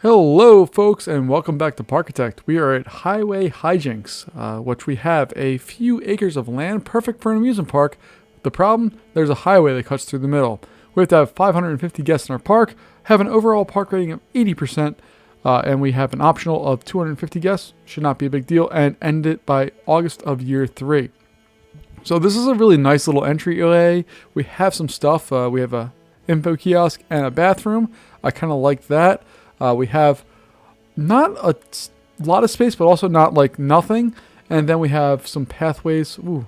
Hello folks and welcome back to Parkitect. We are at Highway Hijinks, which we have a few acres of land perfect for an amusement park. The problem, there's a highway that cuts through the middle. We have to have 550 guests in our park, have an overall park rating of 80%, and we have an optional of 250 guests, should not be a big deal, and end it by August of year 3. So this is a really nice little entryway. We have some stuff. We have a info kiosk and a bathroom. I kind of like that. We have not a lot of space, but also not like nothing. And then we have some pathways. Ooh,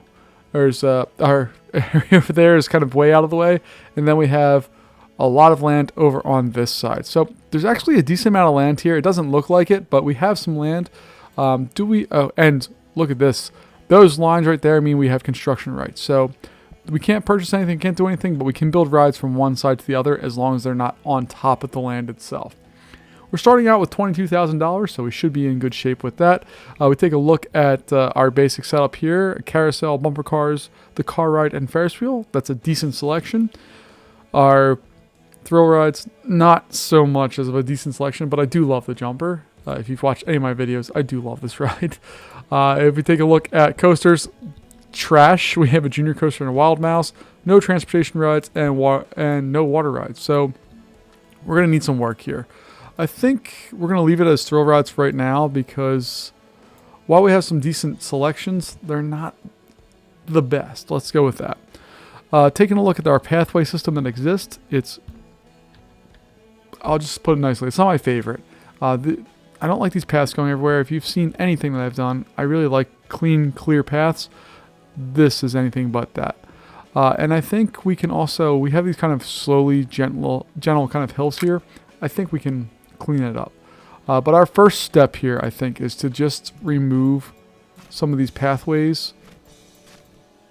there's our area over there is kind of way out of the way. And then we have a lot of land over on this side. So there's actually a decent amount of land here. It doesn't look like it, but we have some land. Oh, and look at this. Those lines right there mean we have construction rights. So we can't purchase anything, can't do anything, but we can build rides from one side to the other as long as they're not on top of the land itself. We're starting out with $22,000, so we should be in good shape with that. We take a look at our basic setup here: carousel, bumper cars, the car ride, and Ferris wheel. That's a decent selection. Our thrill rides, not so much as of a decent selection, but I do love the jumper. If you've watched any of my videos, I do love this ride. If we take a look at coasters, trash. We have a junior coaster and a wild mouse, no transportation rides, and no water rides. So we're going to need some work here. I think we're going to leave it as thrill rides right now because while we have some decent selections, they're not the best. Let's go with that. Taking a look at our pathway system that exists, I'll just put it nicely, it's not my favorite. I don't like these paths going everywhere. If you've seen anything that I've done, I really like clean, clear paths. This is anything but that. And I think we can also, we have these kind of slowly, gentle kind of hills here. I think we can clean it up. But our first step here, I think, is to just remove some of these pathways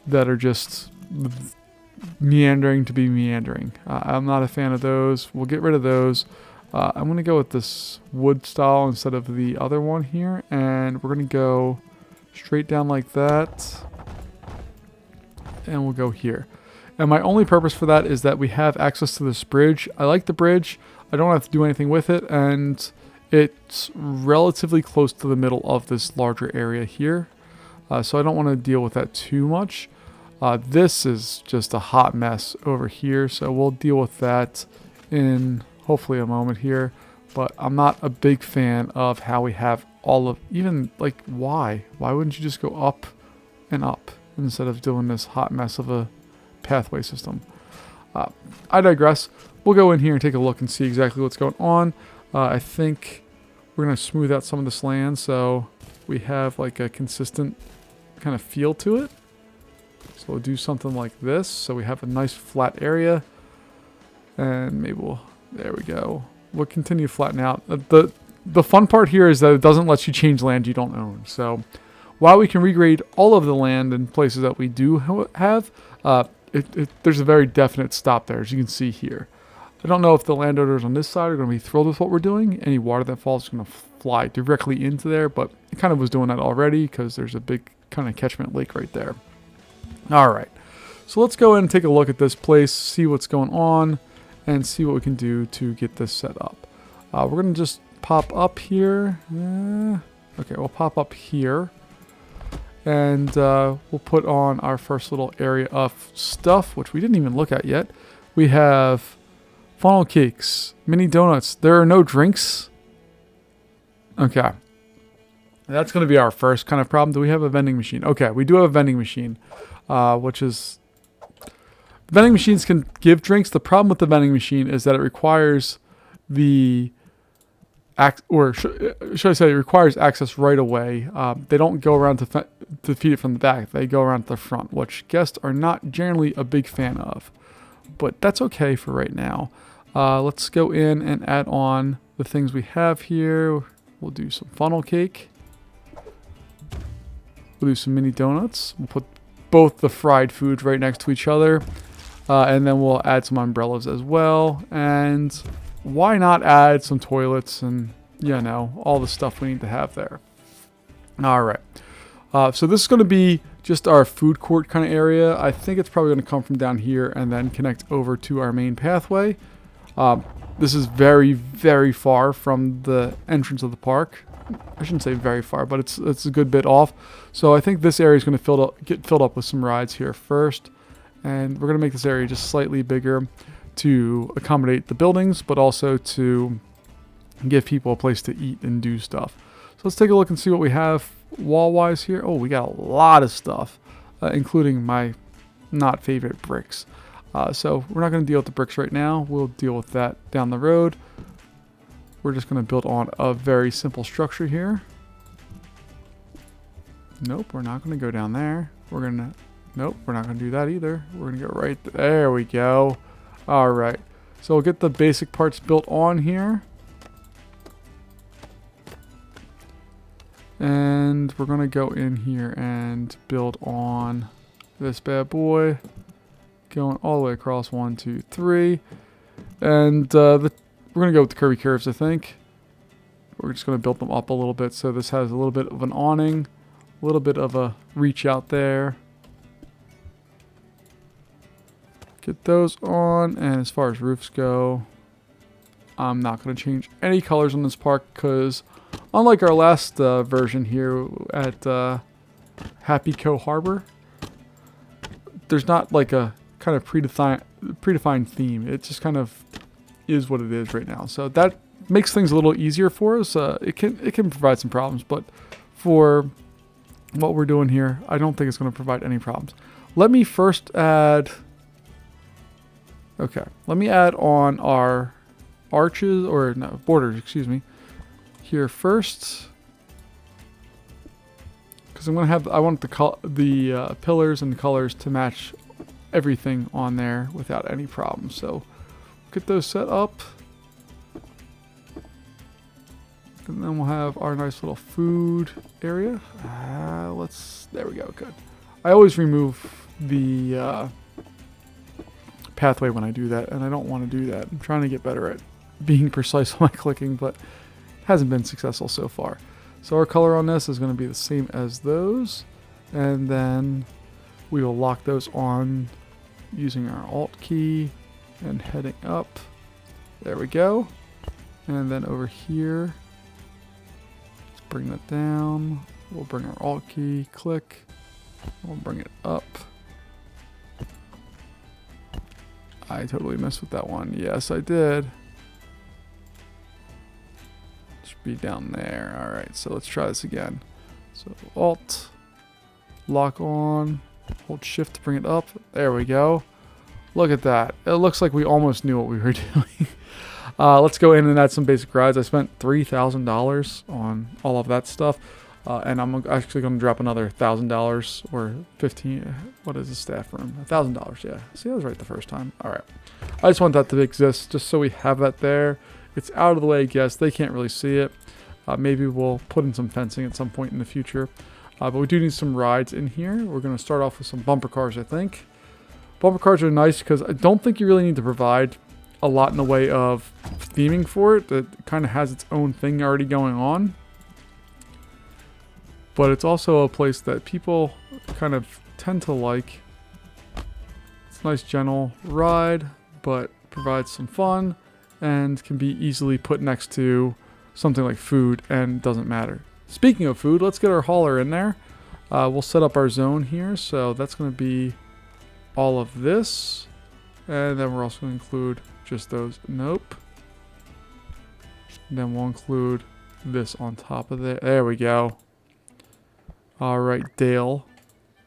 that are just meandering to be meandering. I'm not a fan of those. We'll get rid of those. I'm going to go with this wood style instead of the other one here. And we're going to go straight down like that. And we'll go here. And my only purpose for that is that we have access to this bridge. I like the bridge. I don't have to do anything with it, and it's relatively close to the middle of this larger area here. So I don't want to deal with that too much. This is just a hot mess over here, so we'll deal with that in hopefully a moment here. But I'm not a big fan of how we have all of, even like why? Why wouldn't you just go up and up instead of doing this hot mess of a pathway system? I digress. We'll go in here and take a look and see exactly what's going on. I think we're going to smooth out some of this land so we have like a consistent kind of feel to it. So we'll do something like this so we have a nice flat area. And maybe there we go. We'll continue to flatten out. The fun part here is that it doesn't let you change land you don't own. So while we can regrade all of the land in places that we do have, there's a very definite stop there, as you can see here. I don't know if the landowners on this side are going to be thrilled with what we're doing. Any water that falls is going to fly directly into there, but it kind of was doing that already because there's a big kind of catchment lake right there. All right, so let's go in and take a look at this place, see what's going on, and see what we can do to get this set up. We're going to just pop up here. Okay, we'll pop up here. And we'll put on our first little area of stuff, which we didn't even look at yet. We have funnel cakes, mini donuts. There are no drinks. Okay. That's going to be our first kind of problem. Do we have a vending machine? Okay, we do have a vending machine, which is... Vending machines can give drinks. The problem with the vending machine is that it requires the... should I say, it requires access right away. They don't go around to feed it from the back. They go around to the front, which guests are not generally a big fan of. But that's okay for right now. Let's go in and add on the things we have here. We'll do some funnel cake. We'll do some mini donuts. We'll put both the fried foods right next to each other. And then we'll add some umbrellas as well. And why not add some toilets and, you know, all the stuff we need to have there. All right. So this is going to be just our food court kind of area. I think it's probably going to come from down here and then connect over to our main pathway. This is very, very far from the entrance of the park. I shouldn't say very far, but it's a good bit off. So I think this area is going to get filled up with some rides here first. And we're going to make this area just slightly bigger to accommodate the buildings, but also to give people a place to eat and do stuff. So let's take a look and see what we have wall-wise here. Oh, we got a lot of stuff, including my not favorite bricks. So we're not going to deal with the bricks right now. We'll deal with that down the road. We're just going to build on a very simple structure here. Nope, we're not going to go down there. Nope, we're not going to do that either. We're going to go right there. We go. All right. So we'll get the basic parts built on here. And we're going to go in here and build on this bad boy. Going all the way across 1, 2, 3. And we're going to go with the curvy curves, I think. We're just going to build them up a little bit. So this has a little bit of an awning. A little bit of a reach out there. Get those on. And as far as roofs go, I'm not going to change any colors on this park because unlike our last version here at Happy Co Harbor, there's not like a kind of predefined theme. It just kind of is what it is right now. So that makes things a little easier for us. It can provide some problems, but for what we're doing here, I don't think it's going to provide any problems. Let me first add... Okay, let me add on our arches, or no, borders, excuse me, here first. Because I want the pillars and the colors to match everything on there without any problems. So get those set up. And then we'll have our nice little food area. There we go, good. I always remove the pathway when I do that, and I don't want to do that. I'm trying to get better at being precise on my clicking, but it hasn't been successful so far. So our color on this is going to be the same as those, and then we will lock those on using our Alt key and heading up. There we go. And then over here, let's bring that down. We'll bring our Alt key, click. We'll bring it up. I totally messed with that one. Yes, I did. Should be down there. All right, so let's try this again. So Alt, lock on, hold Shift to bring it up. There we go. Look at that. It looks like we almost knew what we were doing. Let's go in and add some basic rides. I spent $3,000 on all of that stuff. And I'm actually going to drop another $1,000 or $15. What is the staff room? $1,000. Yeah. See, I was right the first time. All right. I just want that to exist just so we have that there. It's out of the way, I guess. They can't really see it. Maybe we'll put in some fencing at some point in the future. But we do need some rides in here. We're going to start off with some bumper cars, I think. Bumper cars are nice because I don't think you really need to provide a lot in the way of theming for it. It kind of has its own thing already going on. But it's also a place that people kind of tend to like. It's a nice gentle ride, but provides some fun and can be easily put next to something like food and doesn't matter. Speaking of food, let's get our hauler in there. We'll set up our zone here. So that's going to be all of this. And then we're also going to include just those. Nope. And then we'll include this on top of it. There we go. All right, Dale.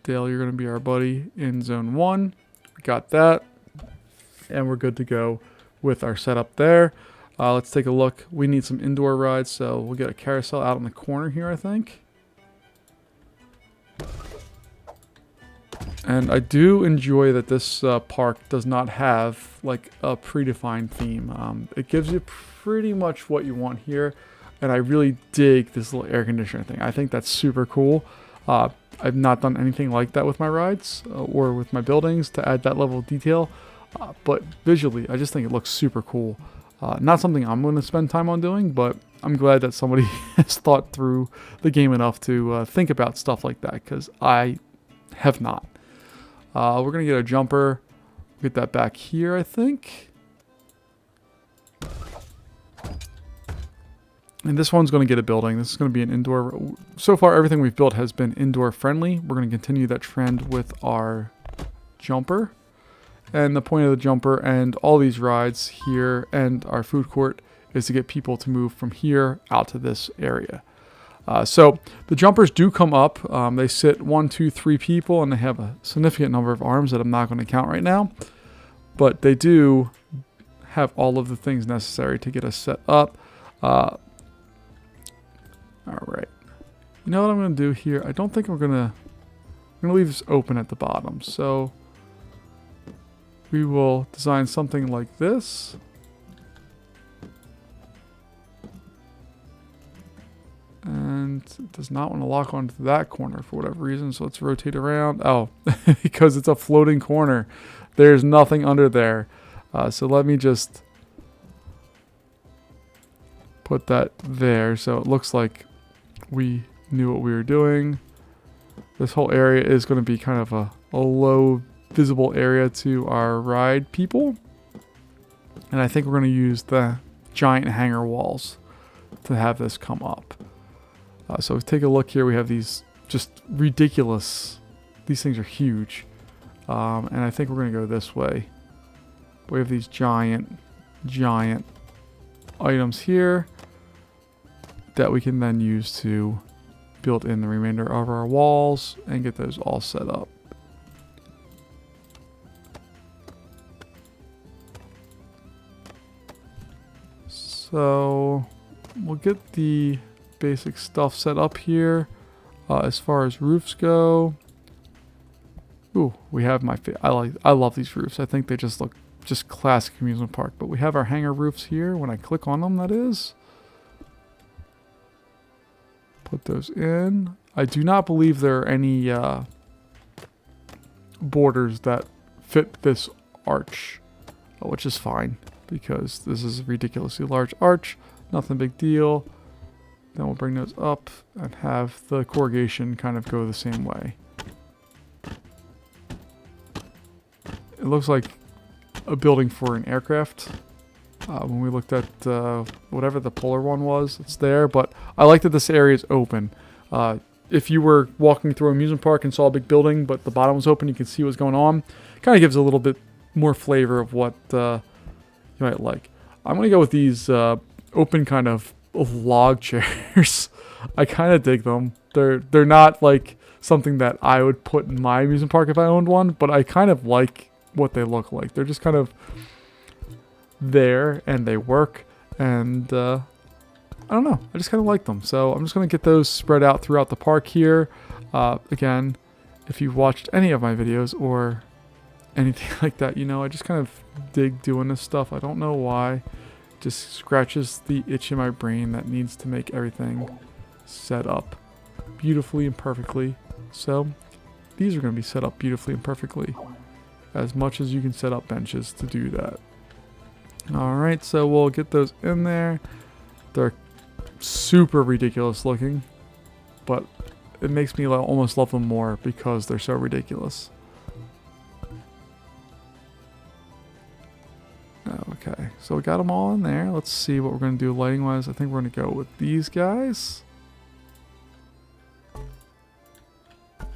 Dale, you're going to be our buddy in zone 1. We got that. And we're good to go with our setup there. Let's take a look. We need some indoor rides, so we'll get a carousel out in the corner here, I think. And I do enjoy that this park does not have like a predefined theme. It gives you pretty much what you want here. And I really dig this little air conditioner thing. I think that's super cool. I've not done anything like that with my rides or with my buildings to add that level of detail. But visually, I just think it looks super cool. Not something I'm going to spend time on doing, but I'm glad that somebody has thought through the game enough to think about stuff like that, because I have not. We're going to get a jumper. Get that back here, I think. And this one's going to get a building. This is going to be an indoor. So far, everything we've built has been indoor friendly. We're going to continue that trend with our jumper. And the point of the jumper and all these rides here and our food court is to get people to move from here out to this area. So the jumpers do come up. They sit 1, 2, 3 people, and they have a significant number of arms that I'm not going to count right now. But they do have all of the things necessary to get us set up. All right. You know what I'm going to do here? I don't think I'm going to leave this open at the bottom. So we will design something like this. And it does not want to lock onto that corner for whatever reason. So let's rotate around. Oh, because it's a floating corner. There's nothing under there. So let me just put that there. So it looks like we knew what we were doing. This whole area is going to be kind of a low visible area to our ride people. And I think we're going to use the giant hanger walls to have this come up. So take a look here. We have these just ridiculous. These things are huge. And I think we're going to go this way. We have these giant items here that we can then use to build in the remainder of our walls and get those all set up. So we'll get the basic stuff set up here. As far as roofs go, ooh, we have I love these roofs. I think they just look just classic amusement park. But we have our hanger roofs here. When I click on them, that is. Put those in. I do not believe there are any borders that fit this arch, which is fine because this is a ridiculously large arch. Nothing big deal. Then we'll bring those up and have the corrugation kind of go the same way. It looks like a building for an aircraft. When we looked at whatever the polar one was, it's there. But I like that this area is open. If you were walking through an amusement park and saw a big building, but the bottom was open, you can see what's going on. Kind of gives a little bit more flavor of what you might like. I'm going to go with these open kind of log chairs. I kind of dig them. They're not like something that I would put in my amusement park if I owned one, but I kind of like what they look like. They're just kind of there and they work, and I don't know, I just kind of like them. So I'm just going to get those spread out throughout the park here. Again, if you've watched any of my videos or anything like that, you know I just kind of dig doing this stuff. I don't know why. Just scratches the itch in my brain that needs to make everything set up beautifully and perfectly. So these are going to be set up beautifully and perfectly, as much as you can set up benches to do that. Alright, so we'll get those in there. They're super ridiculous looking, but it makes me almost love them more because they're so ridiculous. Okay, so we got them all in there. Let's see what we're going to do lighting wise. I think we're going to go with these guys.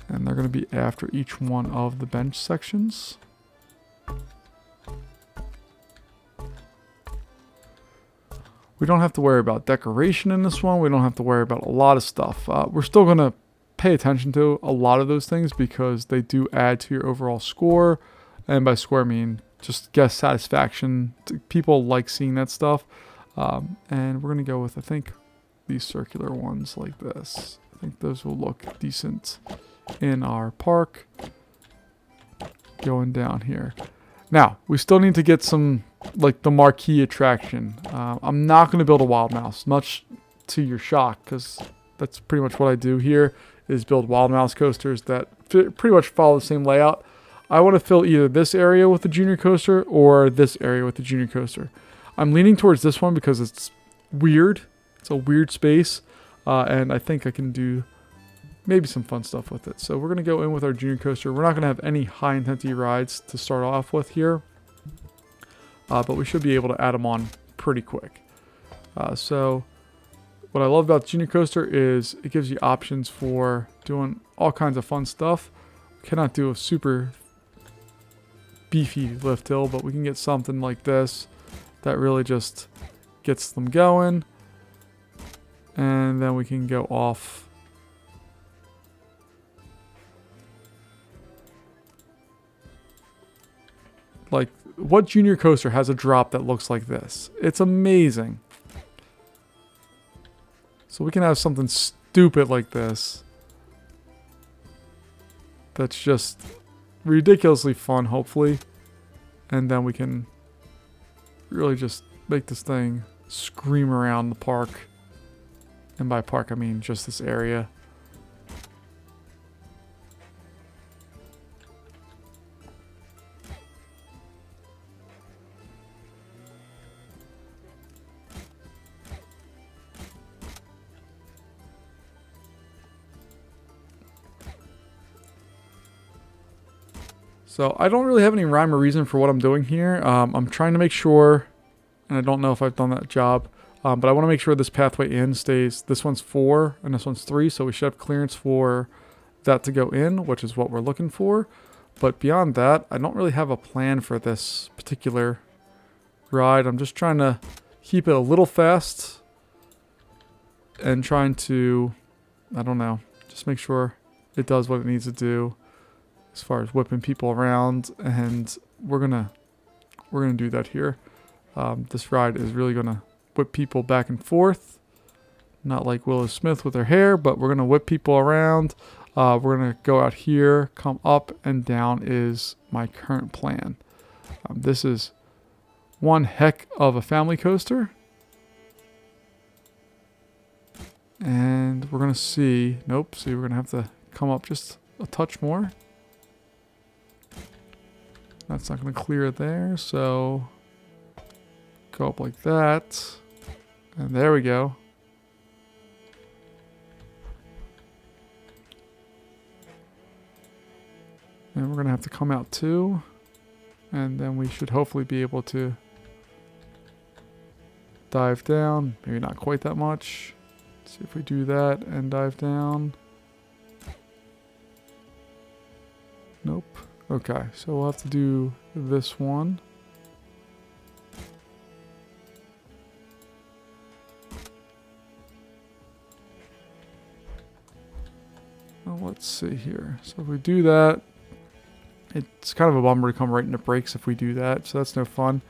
And they're going to be after each one of the bench sections. We don't have to worry about decoration in this one. We don't have to worry about a lot of stuff. We're still going to pay attention to a lot of those things because they do add to your overall score. And by score, I mean just guest satisfaction. People like seeing that stuff. And we're going to go with, I think, these circular ones like this. I think those will look decent in our park. Going down here. Now, we still need to get some, like, the marquee attraction. I'm not going to build a wild mouse, much to your shock, because that's pretty much what I do here, is build wild mouse coasters that pretty much follow the same layout. I want to fill either this area with the junior coaster or this area with the junior coaster. I'm leaning towards this one because it's weird. It's a weird space, and I think I can do maybe some fun stuff with it. So we're going to go in with our junior coaster. We're not going to have any high intensity rides to start off with here, but we should be able to add them on pretty quick. So what I love about the Junior Coaster is it gives you options for doing all kinds of fun stuff. We cannot do a super beefy lift hill, but we can get something like this that really just gets them going. And then we can go off. Like, what Junior Coaster has a drop that looks like this? It's amazing. So we can have something stupid like this. That's just ridiculously fun, hopefully. And then we can really just make this thing scream around the park. And by park, I mean just this area. So I don't really have any rhyme or reason for what I'm doing here. I'm trying to make sure, and I don't know if I've done that job, but I want to make sure this pathway in stays, this one's 4 and this one's 3, so we should have clearance for that to go in, which is what we're looking for. But beyond that, I don't really have a plan for this particular ride. I'm just trying to keep it a little fast and trying to, I don't know, just make sure it does what it needs to do as far as whipping people around, and we're gonna do that here. This ride is really gonna whip people back and forth, not like Willow Smith with her hair, but we're gonna whip people around. We're gonna go out here, come up and down is my current plan. This is one heck of a family coaster, and we're gonna see. Nope. See, we're gonna have to come up just a touch more. That's not going to clear there, so go up like that. And there we go. And we're going to have to come out too. And then we should hopefully be able to dive down. Maybe not quite that much. Let's see if we do that and dive down. Nope. Okay, so we'll have to do this one. Well, let's see here. So if we do that, it's kind of a bummer to come right into brakes if we do that, so that's no fun.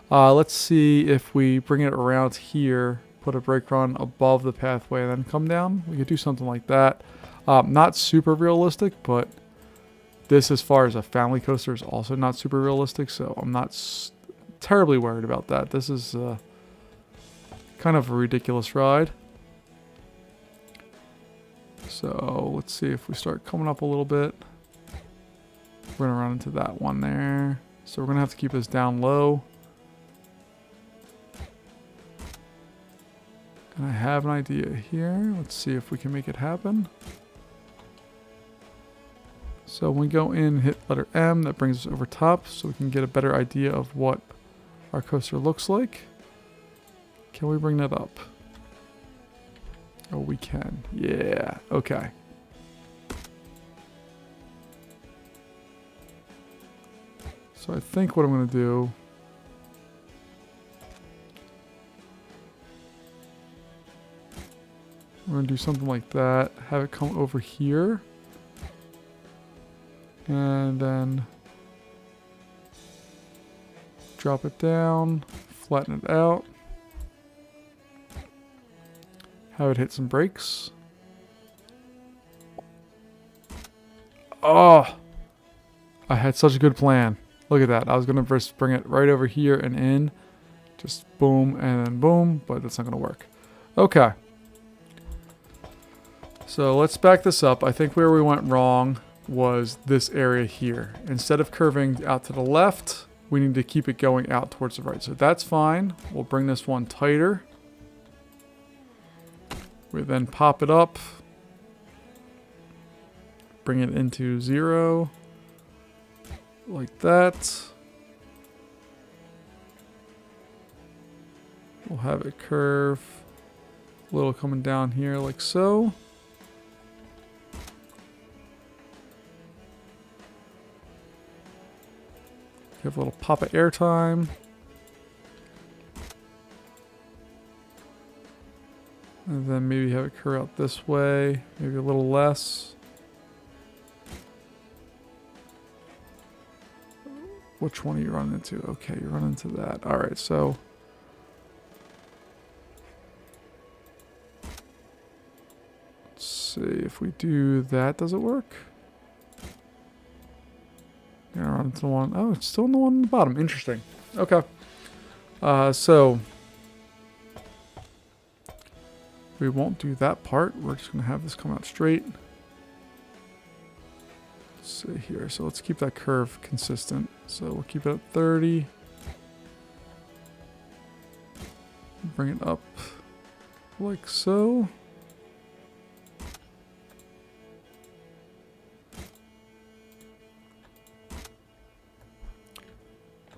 Let's see if we bring it around here, put a brake run above the pathway, and then come down. We could do something like that. Not super realistic, but this, as far as a family coaster, is also not super realistic, so I'm not terribly worried about that. This is kind of a ridiculous ride. So let's see if we start coming up a little bit. We're going to run into that one there. So we're going to have to keep this down low. And I have an idea here. Let's see if we can make it happen. So when we go in, hit letter M, that brings us over top so we can get a better idea of what our coaster looks like. Can we bring that up? Oh, we can. Yeah, okay. So I think what I'm going to do, we're going to do something like that, have it come over here. And then drop it down, flatten it out, have it hit some brakes. Oh, I had such a good plan. Look at that. I was going to first bring it right over here and in. Just boom and then boom, but that's not going to work. Okay. So let's back this up. I think where we went wrong was this area here. Instead of curving out to the left, we need to keep it going out towards the right. So that's fine. We'll bring this one tighter. We then pop it up. Bring it into 0. Like that. We'll have it curve A little coming down here like so. Give a little pop of airtime. And then maybe have it curve out this way. Maybe a little less. Which one are you running into? Okay, you're running into that. Alright, so... let's see if we do that. Does it work? Gonna run into the one. Oh, it's still in the one on the bottom. Interesting. Okay. So we won't do that part. We're just gonna have this come out straight. Let's see here. So let's keep that curve consistent. So we'll keep it at 30. Bring it up like so.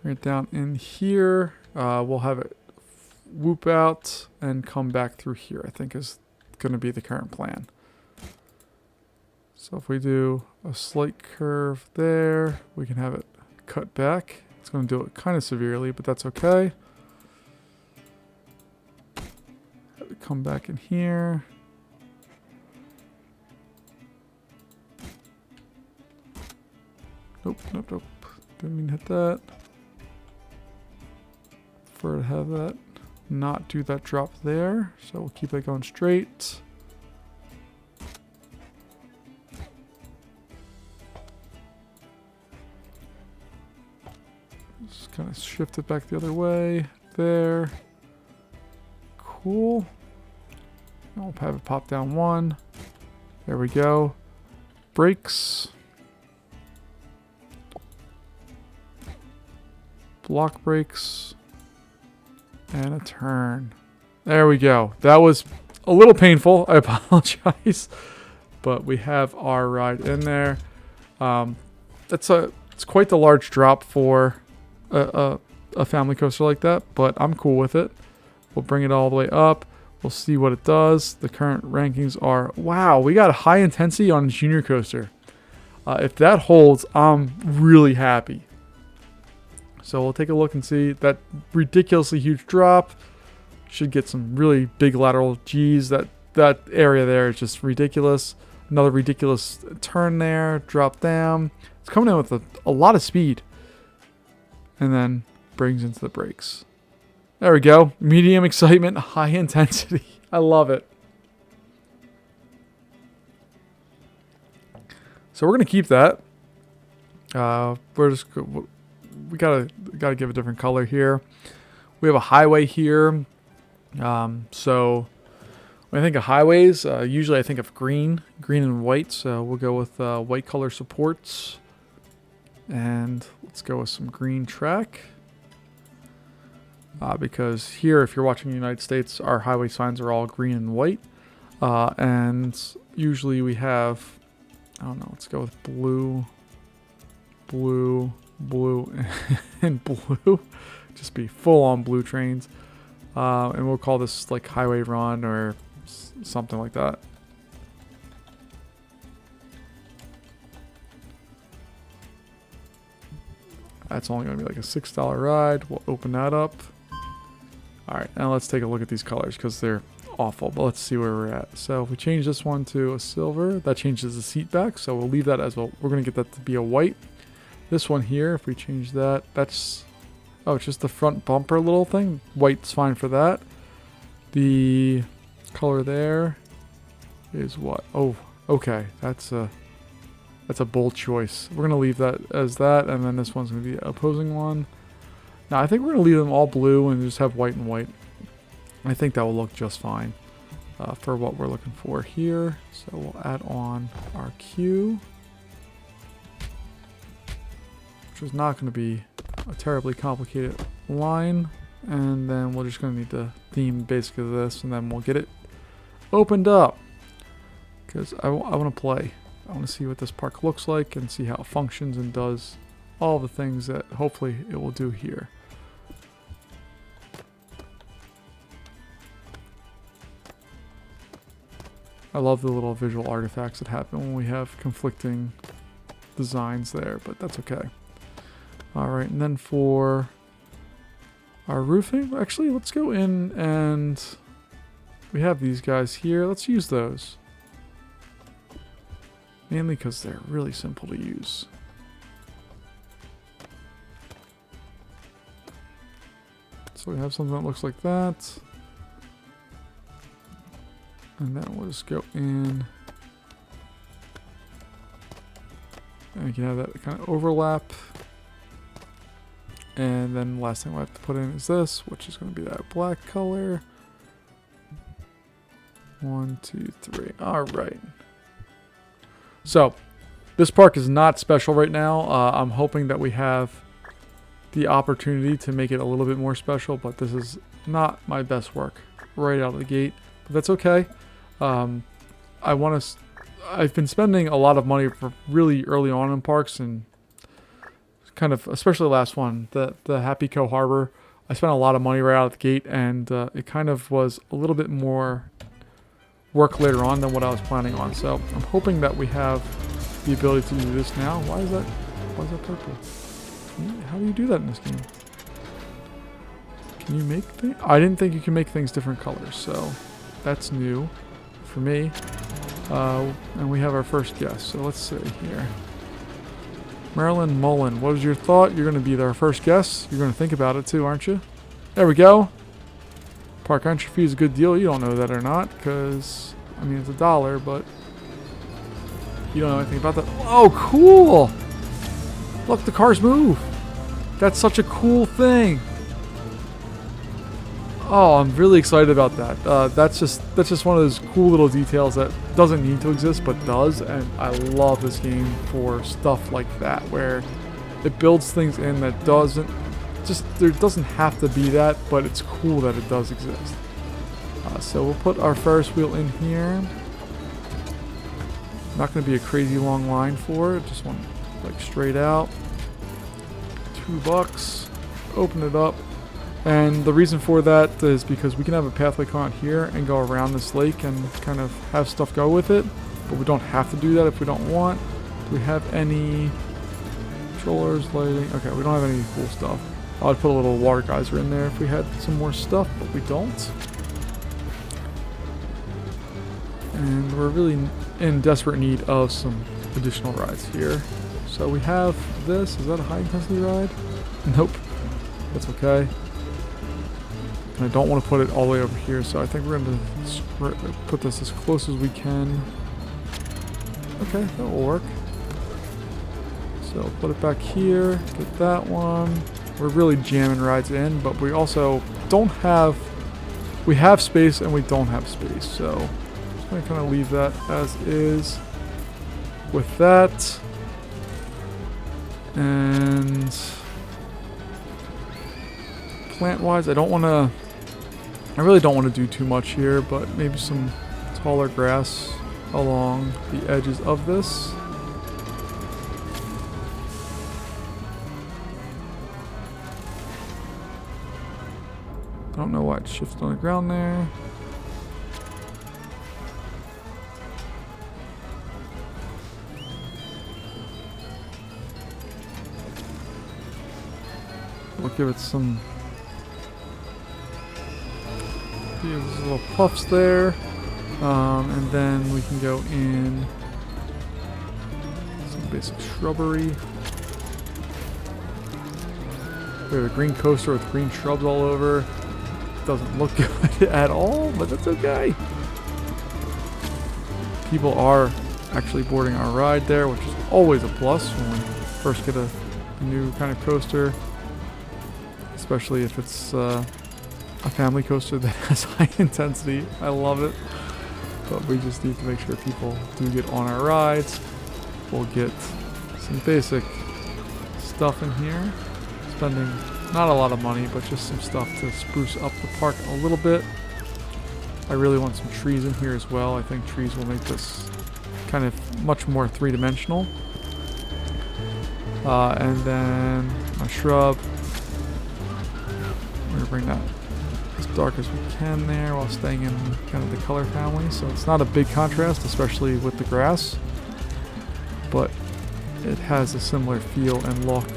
Bring it down in here. We'll have it whoop out and come back through here, I think is going to be the current plan. So if we do a slight curve there, we can have it cut back. It's going to do it kind of severely, but that's okay. Have it come back in here. Nope, nope, nope. Didn't mean to hit that. For to have that not do that drop there, so we'll keep it going straight. Just kind of shift it back the other way there. Cool. Now we'll have it pop down one. There we go. Brakes. Block brakes. And a turn. There we go. That was a little painful. I apologize. But we have our ride in there. It's quite the large drop for a family coaster like that, but I'm cool with it. We'll bring it all the way up. We'll see what it does. The current rankings are, wow, we got a high intensity on junior coaster. If that holds, I'm really happy. So we'll take a look and see that ridiculously huge drop. Should get some really big lateral G's. That area there is just ridiculous. Another ridiculous turn there. Drop down. It's coming in with a lot of speed. And then brings into the brakes. There we go. Medium excitement, high intensity. I love it. So we're going to keep that. We gotta give a different color here. We have a highway here. So when I think of highways, usually I think of green and white. So we'll go with white color supports. And let's go with some green track. Because here, if you're watching the United States, our highway signs are all green and white. And usually we have, I don't know, let's go with blue, and blue. Just be full on blue trains. And we'll call this like highway run or something like that. That's only going to be like a $6 ride. We'll open that up. Alright, now let's take a look at these colors because they're awful. But let's see where we're at. So if we change this one to a silver, that changes the seat back. So we'll leave that as well. We're going to get that to be a white. This one here, if we change that, that's... oh, it's just the front bumper little thing. White's fine for that. The color there is what? Oh, okay. That's a bold choice. We're going to leave that as that, and then this one's going to be the opposing one. Now, I think we're going to leave them all blue and just have white and white. I think that will look just fine for what we're looking for here. So we'll add on our Q, which is not going to be a terribly complicated line. And then we're just going to need to theme basically this, and then we'll get it opened up. Because I want to play. I want to see what this park looks like and see how it functions and does all the things that hopefully it will do here. I love the little visual artifacts that happen when we have conflicting designs there, but that's okay. All right, and then for our roofing, actually, let's go in and we have these guys here. Let's use those. Mainly because they're really simple to use. So we have something that looks like that. And then we'll just go in. And we can have that kind of overlap. And then the last thing we'll have to put in is this, which is going to be that black color. 1, 2, 3. All right. So this park is not special right now. I'm hoping that we have the opportunity to make it a little bit more special, but this is not my best work right out of the gate. But that's okay. I've been spending a lot of money for really early on in parks, and kind of, especially the last one, the Happy Co Harbor. I spent a lot of money right out of the gate, and it kind of was a little bit more work later on than what I was planning on. So I'm hoping that we have the ability to do this now. Why is that purple? How do you do that in this game? Can you make things? I didn't think you can make things different colors, so that's new for me. And we have our first guest, so let's see here. Marilyn Mullen, what was your thought? You're going to be our first guest. You're going to think about it too, aren't you? There we go. Park entry fee is a good deal. You don't know that or not, because, I mean, it's $1, but you don't know anything about that. Oh, cool! Look, the cars move. That's such a cool thing. Oh, I'm really excited about that. That's just one of those cool little details that doesn't need to exist but does, and I love this game for stuff like that, where it builds things in that there doesn't have to be that, but it's cool that it does exist. So we'll put our Ferris wheel in here. Not going to be a crazy long line for it. Just one like straight out. $2. Open it up. And the reason for that is because we can have a pathway come out here and go around this lake and kind of have stuff go with it. But we don't have to do that if we don't want. Do we have any controllers, lighting? Okay, we don't have any cool stuff. I'd put a little water geyser in there if we had some more stuff, but we don't. And we're really in desperate need of some additional rides here. So we have this. Is that a high intensity ride? Nope. That's okay. And I don't want to put it all the way over here, so I think we're going to put this as close as we can. Okay, that will work. So put it back here, get that one. We're really jamming rides in, but we also don't have, we have space and we don't have space. So I'm just going to kind of leave that as is with that. And plant-wise, I really don't want to do too much here, but maybe some taller grass along the edges of this. I don't know why it shifted on the ground there. We'll give it some little puffs there, and then we can go in some basic shrubbery. We have a green coaster with green shrubs all over. Doesn't look good at all, but that's okay. People are actually boarding our ride there, which is always a plus when we first get a new kind of coaster, especially if it's a family coaster that has high intensity. I love it, but we just need to make sure people do get on our rides. We'll get some basic stuff in here, spending not a lot of money, but just some stuff to spruce up the park a little bit. I really want some trees in here as well. I think trees will make this kind of much more three-dimensional. And then my shrub. We're going to bring that as dark as we can there while staying in kind of the color family. So it's not a big contrast, especially with the grass, but it has a similar feel and look.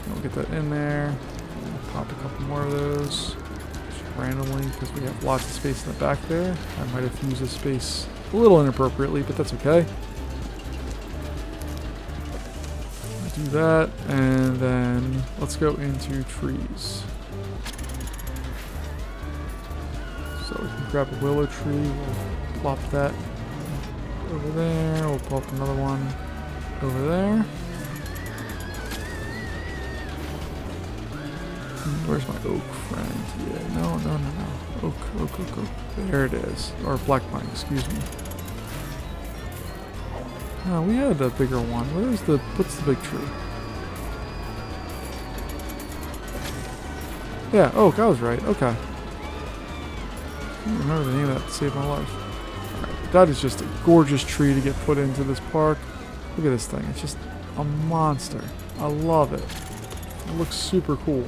We'll get that in there. We'll pop a couple more of those just randomly because we have lots of space in the back there. I might have used this space a little inappropriately, but that's okay. Do that, and then let's go into trees. So we can grab a willow tree, we'll plop that over there, we'll plop another one over there. Where's my oak friend? Yeah, no. Oak. There it is. Or black pine, excuse me. Oh, we had a bigger one. What's the big tree? Yeah, oak, I was right. Okay. I can't remember the name of that to save my life. Alright, that is just a gorgeous tree to get put into this park. Look at this thing. It's just a monster. I love it. It looks super cool.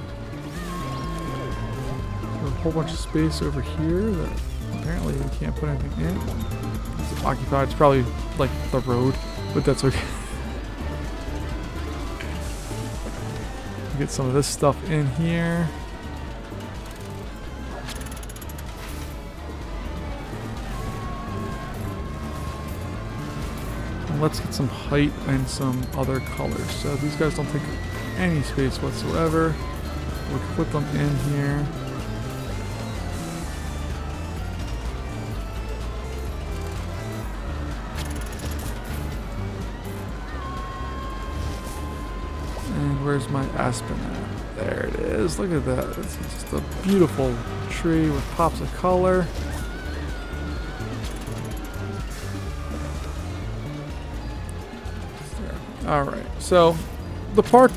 There's a whole bunch of space over here that apparently we can't put anything in. It's occupied. It's probably like the road, but that's okay. Get some of this stuff in here. And let's get some height and some other colors. So these guys don't take any space whatsoever. We can put them in here. Where's my aspen at? There it is. Look at that. It's just a beautiful tree with pops of color. Alright, so the park,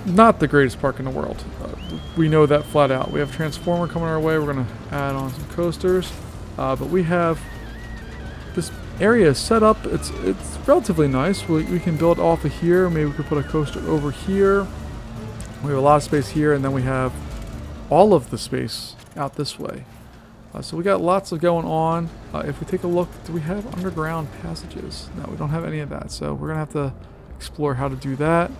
not the greatest park in the world. We know that flat out. We have a transformer coming our way. We're going to add on some coasters. But we have this area set up. It's relatively nice. We can build off of here. Maybe we could put a coaster over here. We have a lot of space here, and then we have all of the space out this way. So we got lots of going on. If we take a look, do we have underground passages? No, we don't have any of that. So we're gonna have to explore how to do that.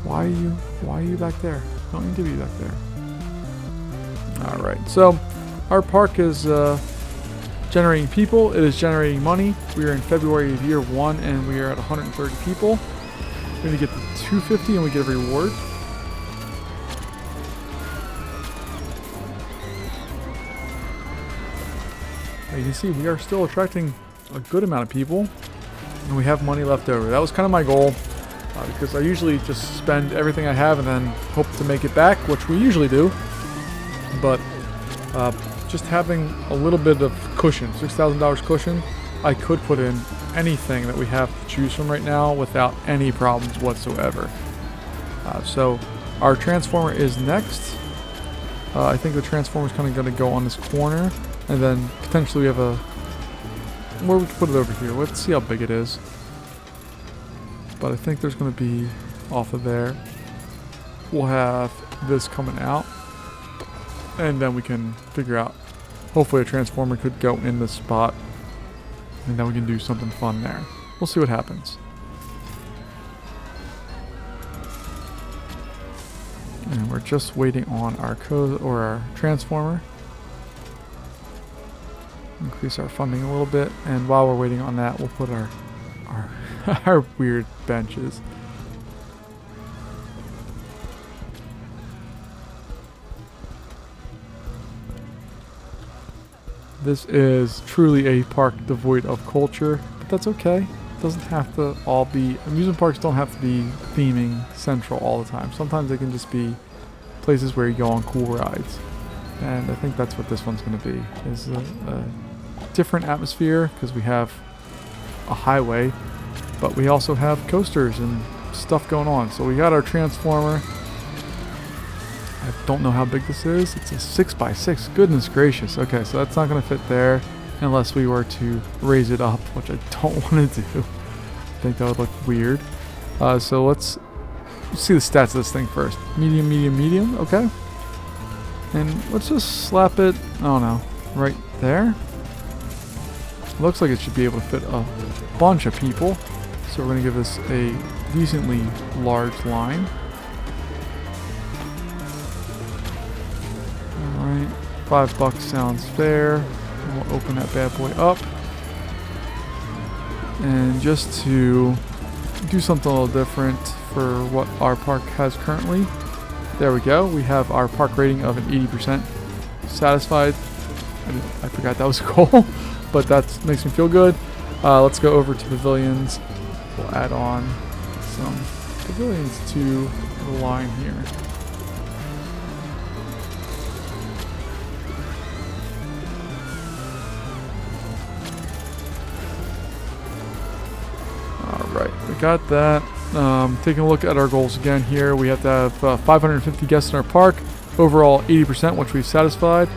Why are you back there? You don't need to be back there. All right. So our park is generating people. It is generating money. We are in February of year 1, and we are at 130 people. We're going to get to 250, and we get a reward. As you can see, we are still attracting a good amount of people, and we have money left over. That was kind of my goal, because I usually just spend everything I have and then hope to make it back, which we usually do. But just having a little bit of cushion, $6,000 cushion, I could put in anything that we have to choose from right now without any problems whatsoever. So our transformer is next. I think the transformer is kind of going to go on this corner, and then potentially we have a, where we can put it over here. Let's see how big it is. But I think there's going to be off of there. We'll have this coming out, and then we can figure out, hopefully a transformer could go in this spot, and then we can do something fun there. We'll see what happens. And we're just waiting on our our transformer. Increase our funding a little bit, and while we're waiting on that, we'll put our our weird benches. This is truly a park devoid of culture, but that's okay. It doesn't have to all be, amusement parks don't have to be theming central all the time. Sometimes they can just be places where you go on cool rides. And I think that's what this one's going to be, is a different atmosphere, because we have a highway, but we also have coasters and stuff going on. So we got our transformer. I don't know how big this is. It's a 6x6. Goodness gracious. Okay, so that's not going to fit there unless we were to raise it up, which I don't want to do. I think that would look weird. So let's see the stats of this thing first. Medium, medium, medium. Okay. And let's just slap it, I don't know, right there. Looks like it should be able to fit a bunch of people. So we're going to give this a decently large line. Alright, $5 sounds fair. And we'll open that bad boy up. And just to do something a little different for what our park has currently. There we go. We have our park rating of an 80% satisfied. I forgot that was a goal, but that makes me feel good. Let's go over to pavilions. We'll add on some pavilions to the line here. Alright, we got that. Taking a look at our goals again here. We have to have 550 guests in our park. Overall 80%, which we've satisfied.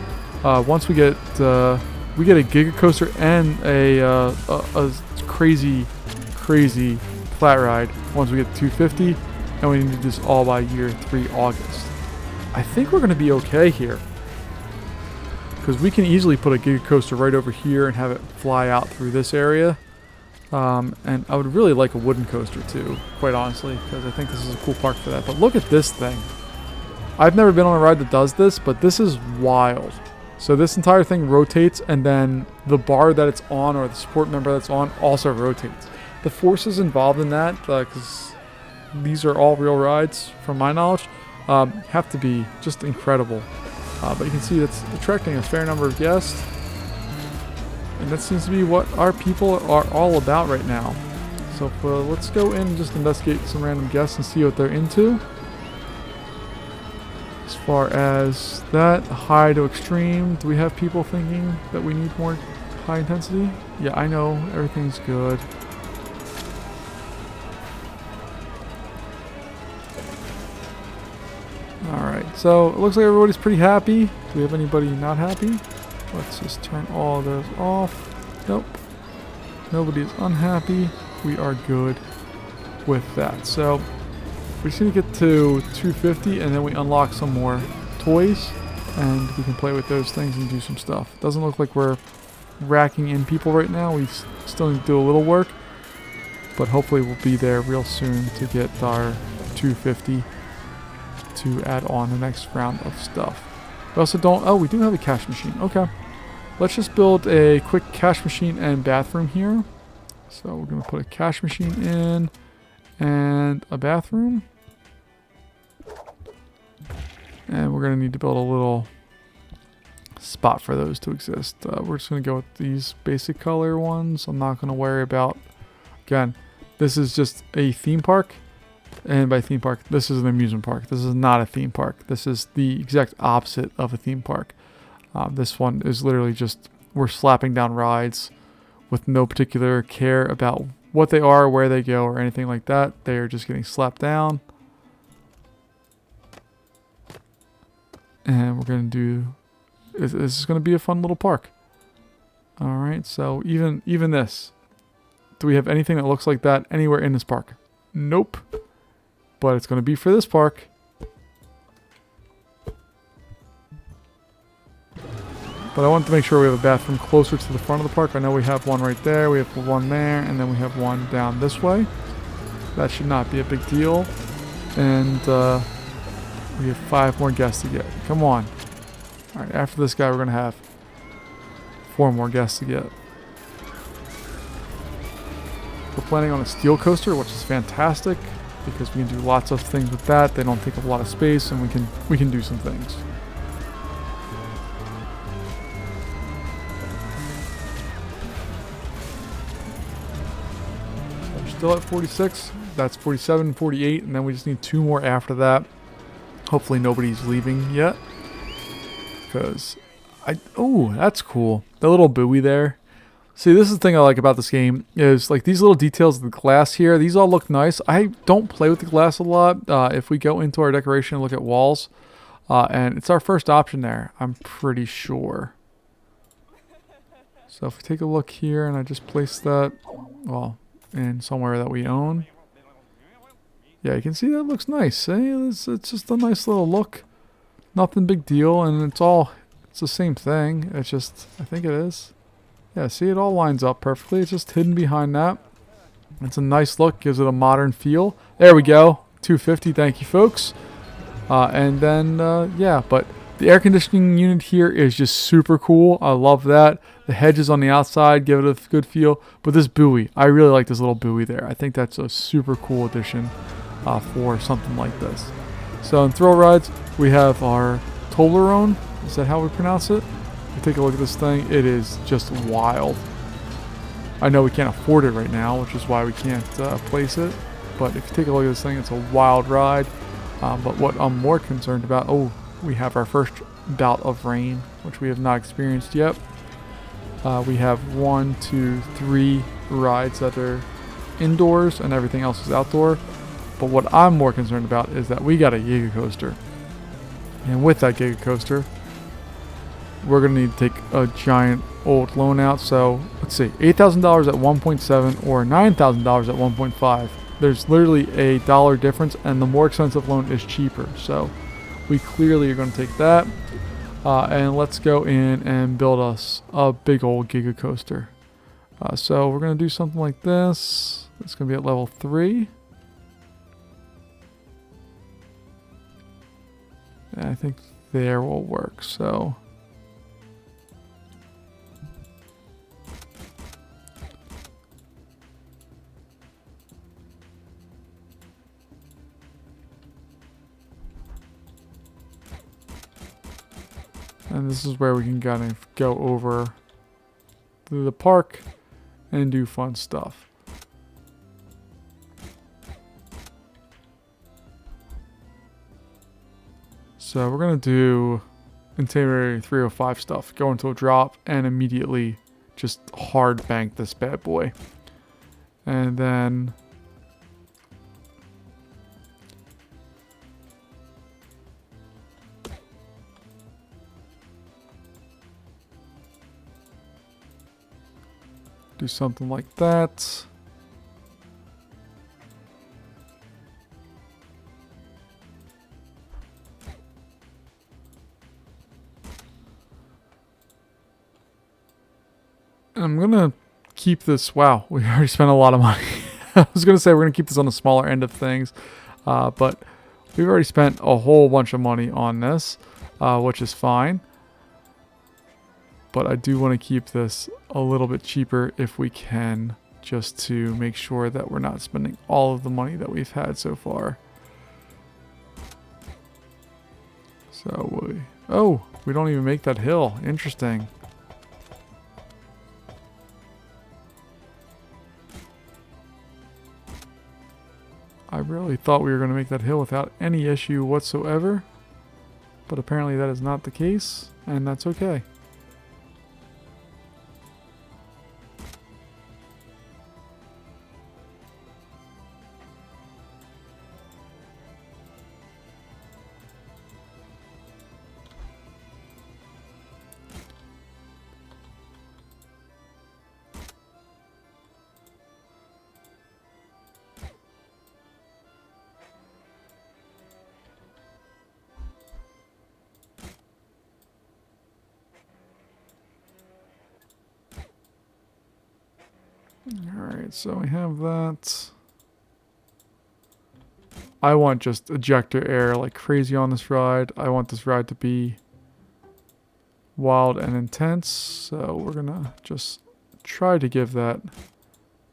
Once we get a Giga Coaster and a crazy flat ride. Once we get to 250, and we need to do this all by year 3 August. I think we're going to be okay here, because we can easily put a Giga Coaster right over here and have it fly out through this area. And I would really like a wooden coaster too, quite honestly, because I think this is a cool park for that. But look at this thing. I've never been on a ride that does this, but this is wild. So this entire thing rotates, and then the bar that it's on, or the support member that's on, also rotates. The forces involved in that, because these are all real rides from my knowledge, have to be just incredible. But you can see that's attracting a fair number of guests. And that seems to be what our people are all about right now. So let's go in and just investigate some random guests and see what they're into. As far as that, high to extreme, do we have people thinking that we need more high intensity? Yeah, I know, everything's good. Alright, so it looks like everybody's pretty happy. Do we have anybody not happy? Let's just turn all those off. Nope. Nobody's unhappy. We are good with that. So we just need to get to 250, and then we unlock some more toys, and we can play with those things and do some stuff. Doesn't look like we're racking in people right now. We still need to do a little work, but hopefully we'll be there real soon to get our 250 to add on the next round of stuff. We also don't... Oh, we do have a cash machine. Okay. Let's just build a quick cash machine and bathroom here. So we're going to put a cash machine in and a bathroom. And we're going to need to build a little spot for those to exist. We're just going to go with these basic color ones. I'm not going to worry about... Again, this is just a theme park. And by theme park, this is an amusement park. This is not a theme park. This is the exact opposite of a theme park. This one is literally just, we're slapping down rides with no particular care about what they are, where they go, or anything like that. They are just getting slapped down. And we're going to do, this is going to be a fun little park. Alright, so even this. Do we have anything that looks like that anywhere in this park? Nope. But it's going to be for this park. But I wanted to make sure we have a bathroom closer to the front of the park. I know we have one right there, we have one there, and then we have one down this way. That should not be a big deal. And we have 5 more guests to get. Come on. Alright, after this guy we're going to have 4 more guests to get. We're planning on a steel coaster, which is fantastic, because we can do lots of things with that. They don't take up a lot of space, and we can do some things. So we're still at 46. That's 47, 48, and then we just need 2 more after that. Hopefully nobody's leaving yet, because oh, that's cool. The little buoy there. See, this is the thing I like about this game, is like these little details of the glass here. These all look nice. I don't play with the glass a lot. If we go into our decoration and look at walls, and it's our first option there, I'm pretty sure. So if we take a look here and I just place that, well, in somewhere that we own. Yeah, you can see that looks nice. Eh? It's just a nice little look. nothing big deal, and it's the same thing. It's just, I think it is. Yeah, see, it all lines up perfectly. It's just hidden behind that. It's a nice look, gives it a modern feel. There we go, 250. Thank you, folks. And then yeah, but the air conditioning unit here is just super cool. I love that. The hedges on the outside give it a good feel. But this buoy, I really like this little buoy there. I think that's a super cool addition for something like this. So in thrill rides, we have our Toblerone. Is that how we pronounce it? Take a look at this thing. It is just wild. I know we can't afford it right now, which is why we can't place it. But if you take a look at this thing, it's a wild ride. But what I'm more concerned about, we have our first bout of rain, which we have not experienced yet. We have 1, 2, 3 rides that are indoors and everything else is outdoor. But what I'm more concerned about is that we got a Giga Coaster. And with that Giga Coaster, we're going to need to take a giant old loan out. So let's see, $8,000 at 1.7 or $9,000 at 1.5. There's literally a dollar difference, and the more expensive loan is cheaper. So we clearly are going to take that. And let's go in and build us a big old Giga Coaster. So we're going to do something like this. It's going to be at level 3. And I think there will work. So and this is where we can kind of go over to the park and do fun stuff. So we're going to do Interior 305 stuff. Go into a drop and immediately just hard bank this bad boy. And then do something like that. I'm going to keep this. Wow, we already spent a lot of money. I was going to say we're going to keep this on the smaller end of things. But we've already spent a whole bunch of money on this, which is fine. But I do want to keep this a little bit cheaper if we can, just to make sure that we're not spending all of the money that we've had so far. So, we don't even make that hill. Interesting. I really thought we were going to make that hill without any issue whatsoever. But apparently that is not the case, and that's okay. Alright, so we have that. I want just ejector air like crazy on this ride. I want this ride to be wild and intense. So we're going to just try to give that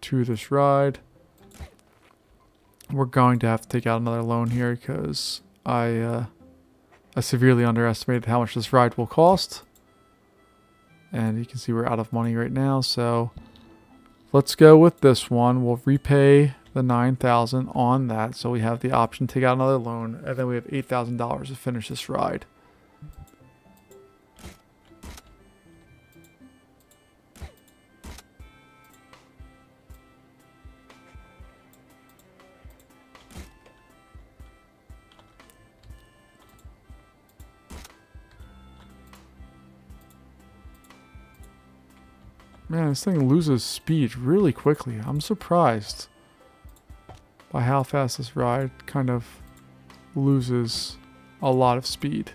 to this ride. We're going to have to take out another loan here because I severely underestimated how much this ride will cost. And you can see we're out of money right now, so let's go with this one. We'll repay the $9,000 on that, so we have the option to take out another loan, and then we have $8,000 to finish this ride. Man, this thing loses speed really quickly. I'm surprised by how fast this ride kind of loses a lot of speed.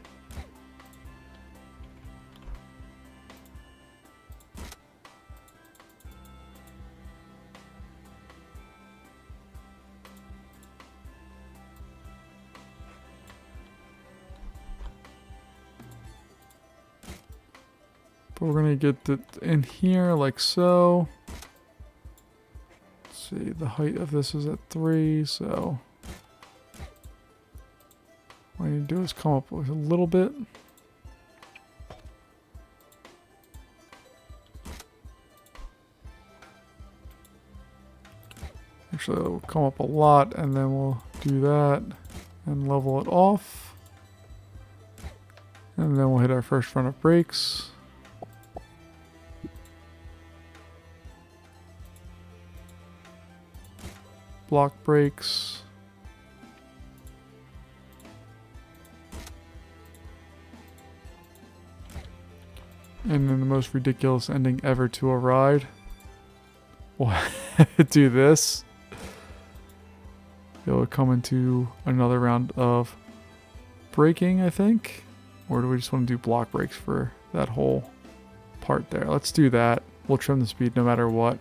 But we're going to get it in here like so. Let's see, the height of this is at 3, so what I need to do is come up with a little bit. Actually, it'll come up a lot, and then we'll do that and level it off. And then we'll hit our first run of brakes. Block brakes. And then the most ridiculous ending ever to a ride. We'll do this. It'll come into another round of braking, I think. Or do we just want to do block brakes for that whole part there? Let's do that. We'll trim the speed no matter what.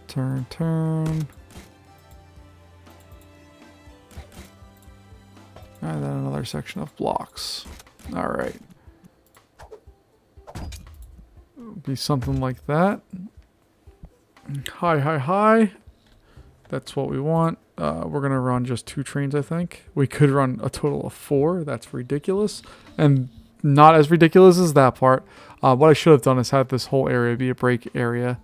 Turn, turn. And then another section of blocks. All right. It'll be something like that. High, high, high. That's what we want. We're going to run just 2 trains, I think. We could run a total of 4. That's ridiculous. And not as ridiculous as that part. What I should have done is have this whole area be a brake area.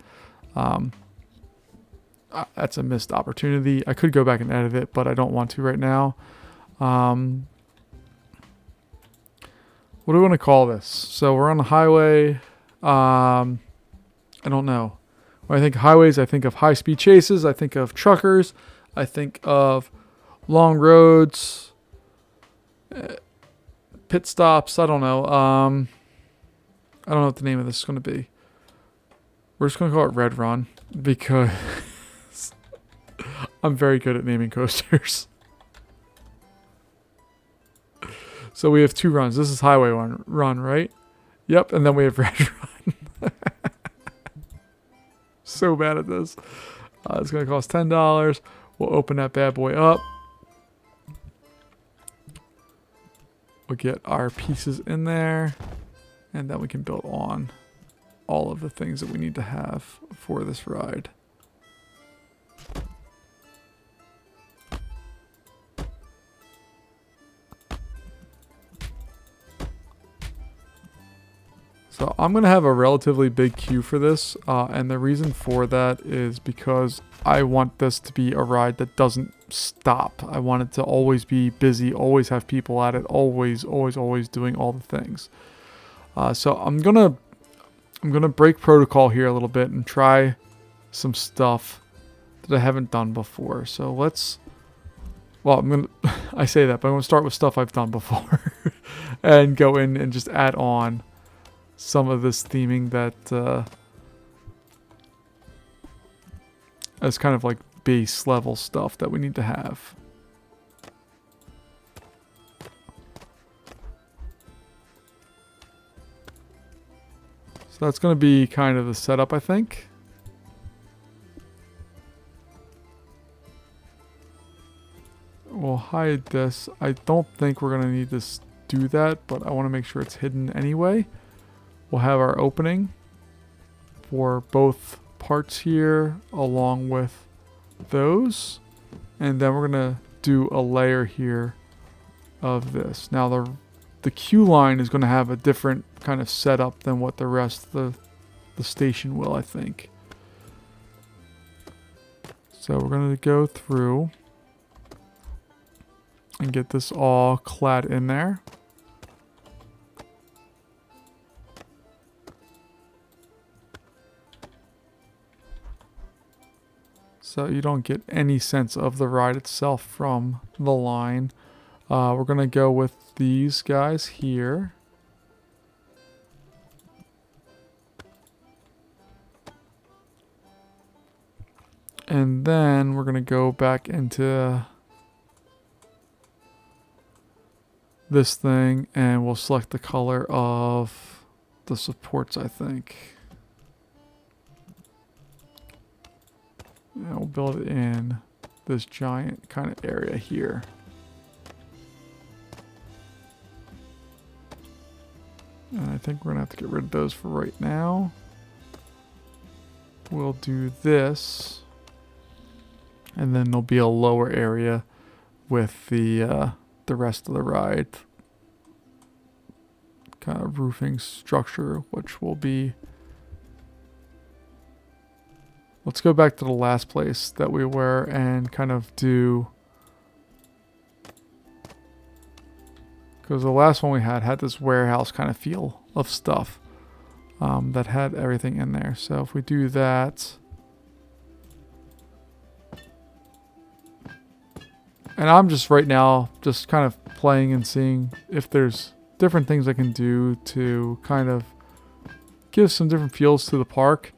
That's a missed opportunity. I could go back and edit it, but I don't want to right now. What do we want to call this? So we're on the highway. I don't know. When I think of highways, I think of high-speed chases. I think of truckers. I think of long roads, pit stops. I don't know. I don't know what the name of this is going to be. We're just going to call it Red Run because I'm very good at naming coasters. So we have 2 runs. This is Highway Run, right? Yep, and then we have Red Run. So bad at this. It's going to cost $10. We'll open that bad boy up. We'll get our pieces in there. And then we can build on all of the things that we need to have for this ride. So I'm going to have a relatively big queue for this, and the reason for that is because I want this to be a ride that doesn't stop. I want it to always be busy, always have people at it, always doing all the things. So I'm gonna break protocol here a little bit and try some stuff that I haven't done before. So I say that, but I'm gonna start with stuff I've done before and go in and just add on some of this theming that as kind of like base level stuff that we need to have. So that's going to be kind of the setup, I think. We'll hide this. I don't think we're going to need to do that, but I want to make sure it's hidden anyway. We'll have our opening for both parts here along with those. And then we're going to do a layer here of this. Now the queue line is going to have a different kind of setup than what the rest of the station will, I think. So we're going to go through and get this all clad in there. So you don't get any sense of the ride itself from the line. We're going to go with these guys here. And then we're going to go back into this thing and we'll select the color of the supports, I think. And we'll build it in this giant kind of area here. And I think we're gonna have to get rid of those for right now. We'll do this, and then there'll be a lower area with the rest of the ride kind of roofing structure, which will be. Let's go back to the last place that we were and kind of do. Because the last one we had this warehouse kind of feel of stuff that had everything in there. So if we do that. And I'm just right now just kind of playing and seeing if there's different things I can do to kind of give some different feels to the park.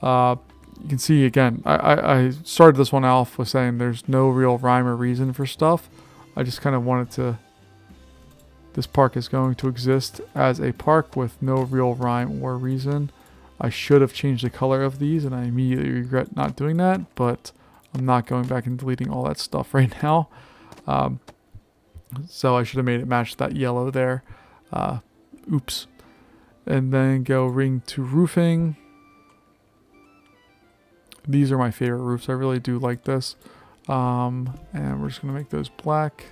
You can see again, I started this one off with saying there's no real rhyme or reason for stuff. I just kind of wanted to. This park is going to exist as a park with no real rhyme or reason. I should have changed the color of these, and I immediately regret not doing that, but I'm not going back and deleting all that stuff right now. So I should have made it match that yellow there. Oops. And then go ring to roofing. These are my favorite roofs. I really do like this. And we're just going to make those black.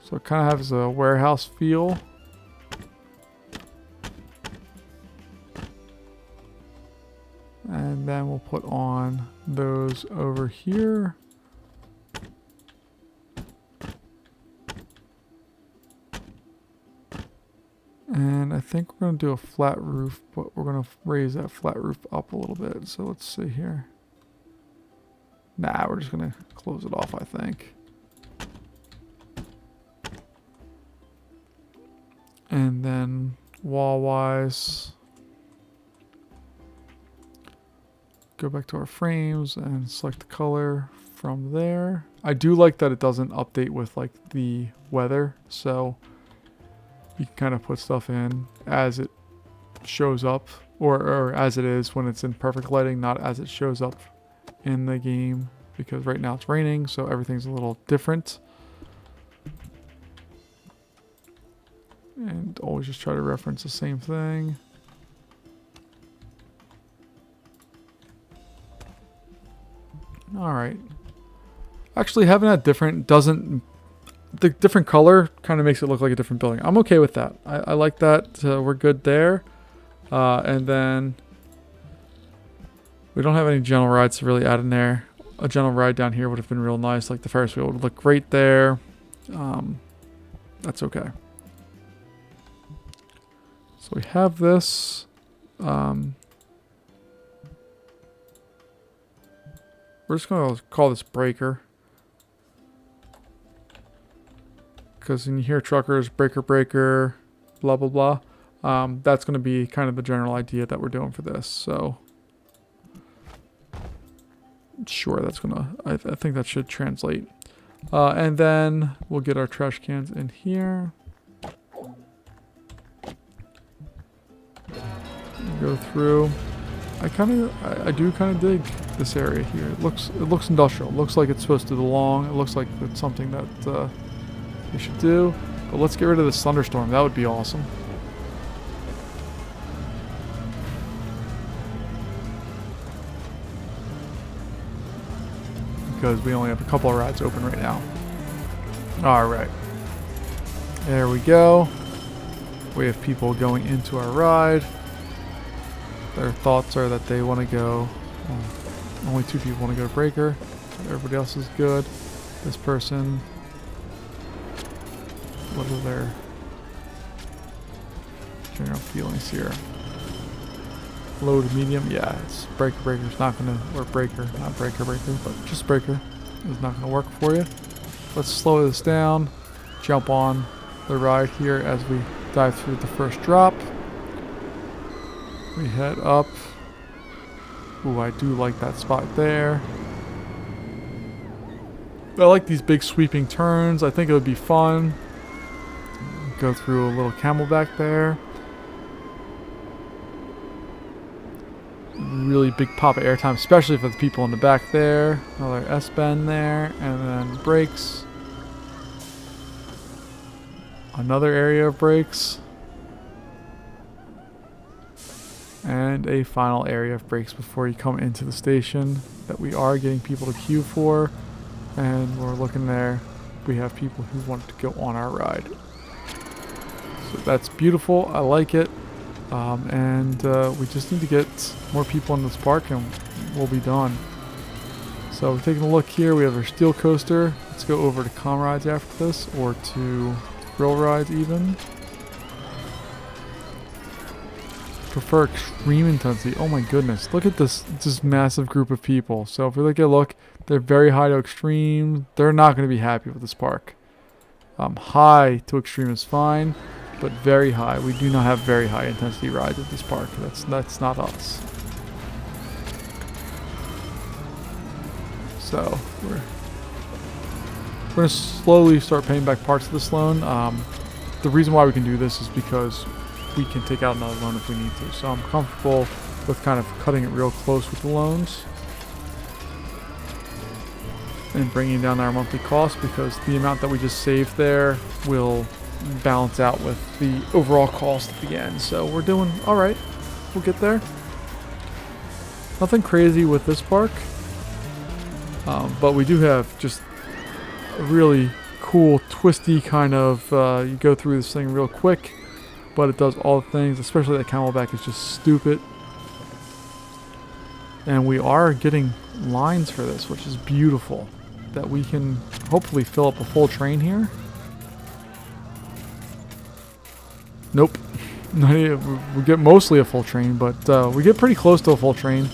So it kind of has a warehouse feel. And then we'll put on those over here. And I think we're going to do a flat roof, but we're going to raise that flat roof up a little bit. So let's see here. Nah, we're just going to close it off, I think. And then wall-wise, go back to our frames and select the color from there. I do like that it doesn't update with like the weather, so you can kind of put stuff in as it shows up, or as it is when it's in perfect lighting, not as it shows up in the game, because right now it's raining, so everything's a little different. And always just try to reference the same thing. Alright. Actually, having that different doesn't... The different color kind of makes it look like a different building. I'm okay with that. I like that. We're good there. And then... We don't have any general rides to really add in there. A general ride down here would have been real nice. Like the Ferris wheel would look great there. That's okay. So we have this. We're just going to call this breaker. Because when you hear truckers, breaker, breaker, blah, blah, blah. That's going to be kind of the general idea that we're doing for this. So, sure, that's going to, I think that should translate. And then we'll get our trash cans in here. Go through. I do kind of dig this area here. It looks industrial. It looks like it's supposed to belong. It looks like it's something that we should do. But let's get rid of this thunderstorm. That would be awesome. Because we only have a couple of rides open right now. Alright. There we go. We have people going into our ride. Their thoughts are that they want to go. Only 2 people want to go to breaker. Everybody else is good. This person. What are their general feelings here? Low to medium. Yeah, it's breaker. Breaker's not going to, or breaker, not breaker, but just breaker is not going to work for you. Let's slow this down. Jump on the ride here as we dive through the first drop. We head up. Ooh, I do like that spot there. I like these big sweeping turns. I think it would be fun. Go through a little camelback there. really big pop of airtime, especially for the people in the back there. Another S-bend there, and then brakes. Another area of brakes. And a final area of brakes before you come into the station that we are getting people to queue for. And we're looking there. We have people who want to go on our ride. So that's beautiful. I like it. We just need to get more people in this park and we'll be done. So we're taking a look here. We have our steel coaster. Let's go over to Comrides after this, or to Thrill Rides even. Prefer extreme intensity. Oh my goodness. Look at this massive group of people. So if we look at they're very high to extreme. They're not going to be happy with this park. High to extreme is fine, but very high. We do not have very high intensity rides at this park. That's not us. So we're going to slowly start paying back parts of this loan. The reason why we can do this is because we can take out another loan if we need to. So I'm comfortable with kind of cutting it real close with the loans and bringing down our monthly cost, because the amount that we just saved there will balance out with the overall cost at the end. So we're doing all right. We'll get there. Nothing crazy with this park, but we do have just a really cool, twisty kind of, you go through this thing real quick, but it does all the things, especially that camelback is just stupid. And we are getting lines for this, which is beautiful. That we can hopefully fill up a full train here. Nope. We get mostly a full train, but we get pretty close to a full train.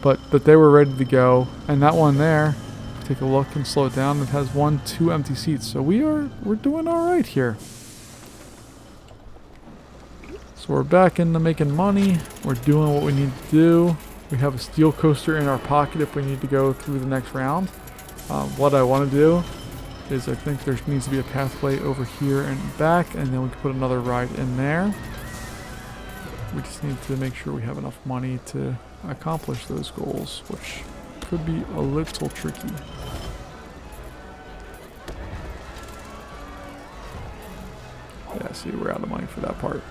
But they were ready to go. And that one there, take a look and slow it down. It has 2 empty seats. So we're doing all right here. So we're back into making money. We're doing what we need to do. We have a steel coaster in our pocket if we need to go through the next round. What I want to do is I think there needs to be a pathway over here and back, and then we can put another ride in there. We just need to make sure we have enough money to accomplish those goals, which could be a little tricky. Yeah, see, we're out of money for that part.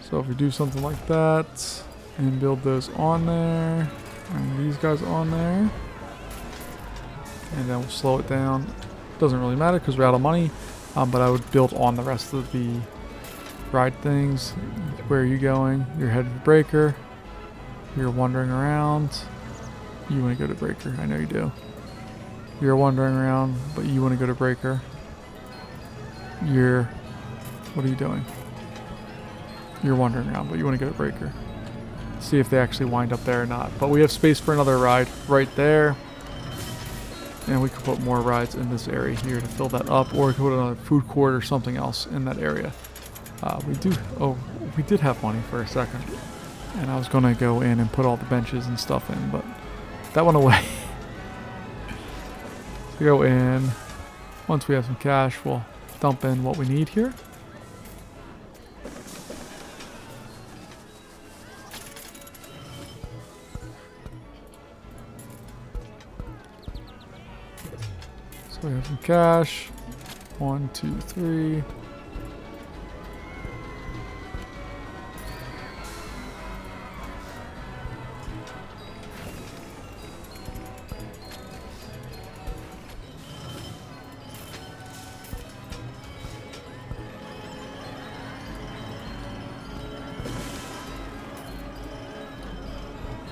So if we do something like that and build those on there and these guys on there, and then we'll slow it down. Doesn't really matter because we're out of money, but I would build on the rest of the ride things. Where are you going? You're headed to Breaker. You're wandering around. You want to go to Breaker. I know you do. You're wandering around, but you want to go to Breaker. What are you doing? You're wandering around, but you want to go to Breaker. See if they actually wind up there or not. But we have space for another ride right there. And we could put more rides in this area here to fill that up, or we could put another food court or something else in that area. We did have money for a second. And I was going to go in and put all the benches and stuff in, but that went away. So go in. Once we have some cash, we'll dump in what we need here. So we have some cash. 1, 2, 3.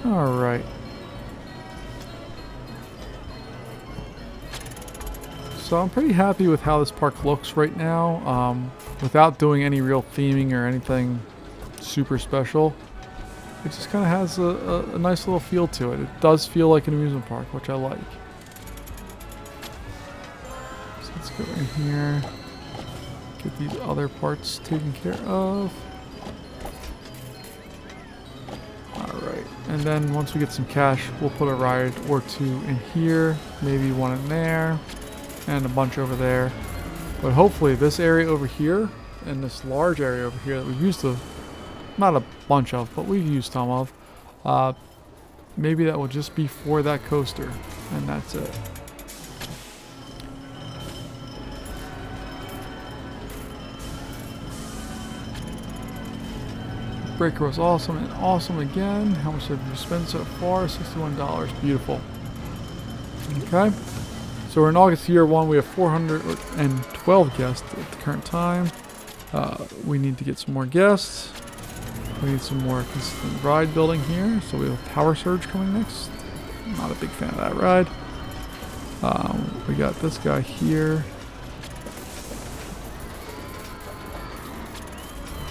All right. So I'm pretty happy with how this park looks right now, without doing any real theming or anything super special. It just kind of has a nice little feel to it. It does feel like an amusement park, which I like. So let's go in here, get these other parts taken care of. Alright, and then once we get some cash, we'll put a ride or 2 in here, maybe 1 in there, and a bunch over there. But hopefully this area over here in this large area over here that we've used not a bunch of, but we've used some of. Maybe that will just be for that coaster, and that's it. Breaker was awesome and awesome again. How much have you spent so far? $61. Beautiful. Okay. So we're in August year 1. We have 412 guests at the current time. We need to get some more guests. We need some more consistent ride building here. So we have Power Surge coming next. Not a big fan of that ride. We got this guy here,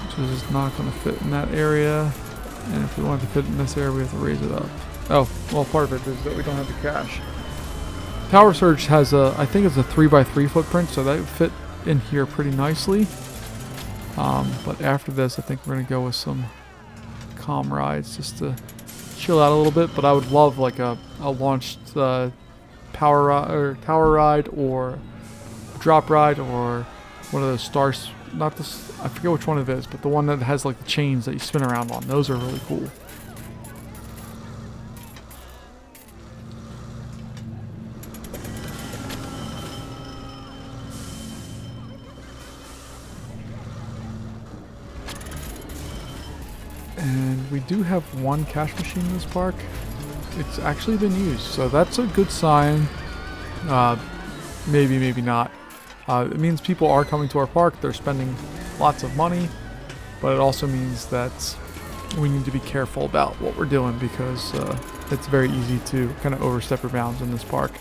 which is just not going to fit in that area. And if we want it to fit in this area, we have to raise it up. Oh, well, part of it is that we don't have the cash. Power Surge has I think it's a 3x3 footprint, so that would fit in here pretty nicely. But after this, I think we're going to go with some calm rides just to chill out a little bit. But I would love like a launched tower ride or drop ride or one of those stars. Not this, I forget which one it is, but the one that has like the chains that you spin around on. Those are really cool. And we do have one cash machine in this park. It's actually been used, so that's a good sign. Maybe, maybe not. It means people are coming to our park. They're spending lots of money, but it also means that we need to be careful about what we're doing because it's very easy to kind of overstep your bounds in this park.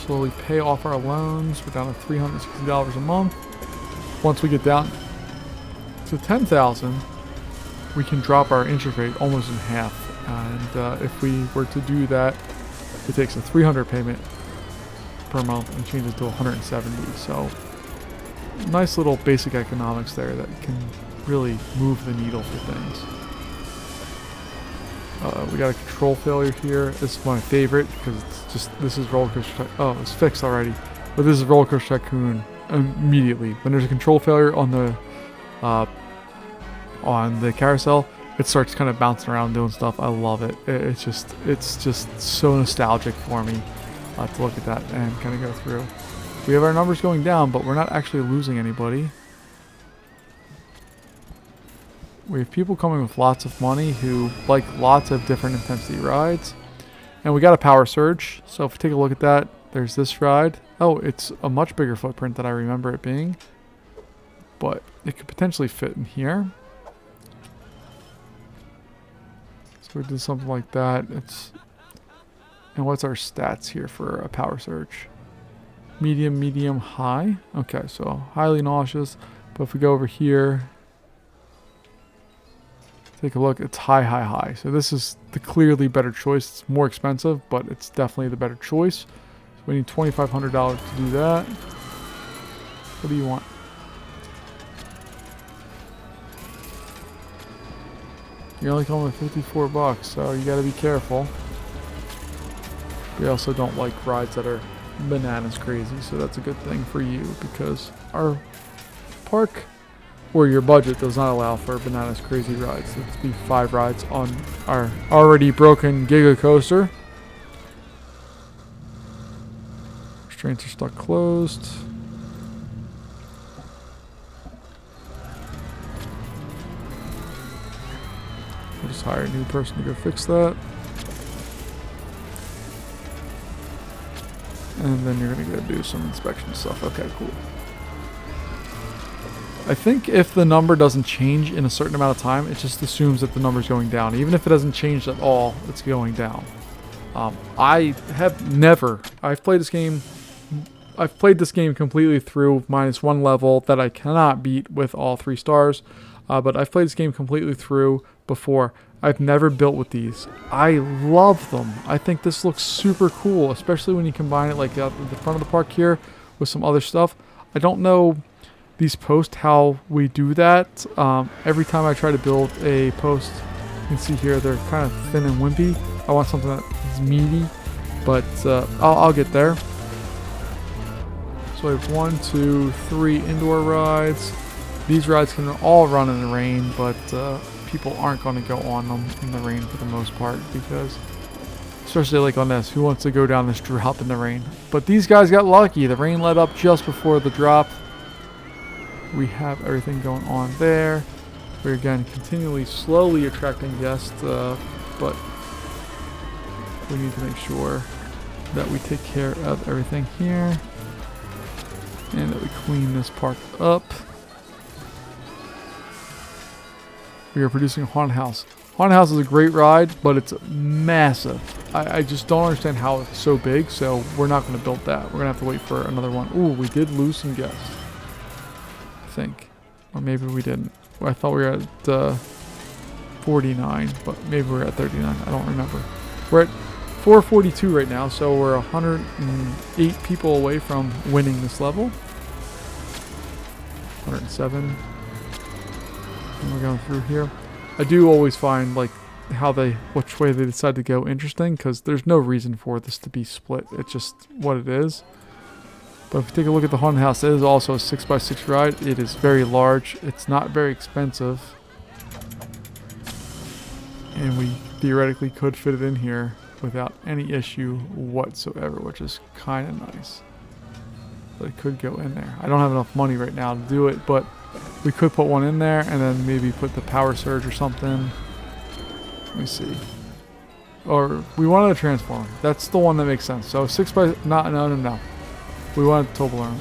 Slowly pay off our loans. We're down to $360 a month. Once we get down to 10,000, we can drop our interest rate almost in half. And if we were to do that, it takes a $300 payment per month and changes to $170. So nice little basic economics there that can really move the needle for things. We got a control failure here. This is my favorite because it's just, this is Roller Coaster. Oh, it's fixed already. But this is Roller Coaster Tycoon immediately. When there's a control failure on the carousel, it starts kind of bouncing around doing stuff. I love it. It's just so nostalgic for me to look at that and kind of go through. We have our numbers going down, but we're not actually losing anybody. We have people coming with lots of money who like lots of different intensity rides. And we got a Power Surge. So if we take a look at that, there's this ride. Oh, it's a much bigger footprint than I remember it being. But it could potentially fit in here. So we did something like that. And what's our stats here for a Power Surge? Medium, medium, high. Okay, so highly nauseous. But if we go over here, take a look, it's high, high, high. So this is the clearly better choice. It's more expensive, but it's definitely the better choice. So we need $2,500 to do that. What do you want? You're only coming with 54 bucks, so you gotta be careful. We also don't like rides that are bananas crazy, so that's a good thing for you because our park or your budget does not allow for bananas crazy rides. It's be 5 rides on our already broken Giga Coaster. Restraints are stuck closed. We'll just hire a new person to go fix that. And then you're gonna go do some inspection stuff. Okay, cool. I think if the number doesn't change in a certain amount of time, it just assumes that the number's going down. Even if it doesn't change at all, it's going down. I've played this game completely through minus 1 level that I cannot beat with all 3 stars. But I've played this game completely through before. I've never built with these. I love them. I think this looks super cool, especially when you combine it like at the front of the park here with some other stuff. I don't know these posts, how we do that. Every time I try to build a post, you can see here they're kind of thin and wimpy. I want something that's meaty, but I'll get there. So we have 1, 2, 3 indoor rides. These rides can all run in the rain, but people aren't going to go on them in the rain for the most part, because especially like on this, who wants to go down this drop in the rain? But these guys got lucky. The rain let up just before the drop. We have everything going on there. We're again continually slowly attracting guests, but we need to make sure that we take care of everything here and that we clean this park up. We are producing a haunted house. Haunted house is a great ride, but it's massive. I just don't understand how it's so big, so we're not going to build that. We're going to have to wait for another one. Ooh, we did lose some guests, I think. Or maybe we didn't. I thought we were at 49, but maybe we're at 39. I don't remember. We're at 442 right now, so we're 108 people away from winning this level. 107. And we're going through here. I do always find like which way they decide to go interesting, because there's no reason for this to be split. It's just what it is. But if you take a look at the haunted house, it is also a 6x6 ride. It is very large. It's not very expensive. And we theoretically could fit it in here without any issue whatsoever, which is kind of nice. But it could go in there. I don't have enough money right now to do it, but we could put one in there and then maybe put the power surge or something. Let me see. Or we wanted a transformer. That's the one that makes sense. So 6x... No. We wanted Toblerone,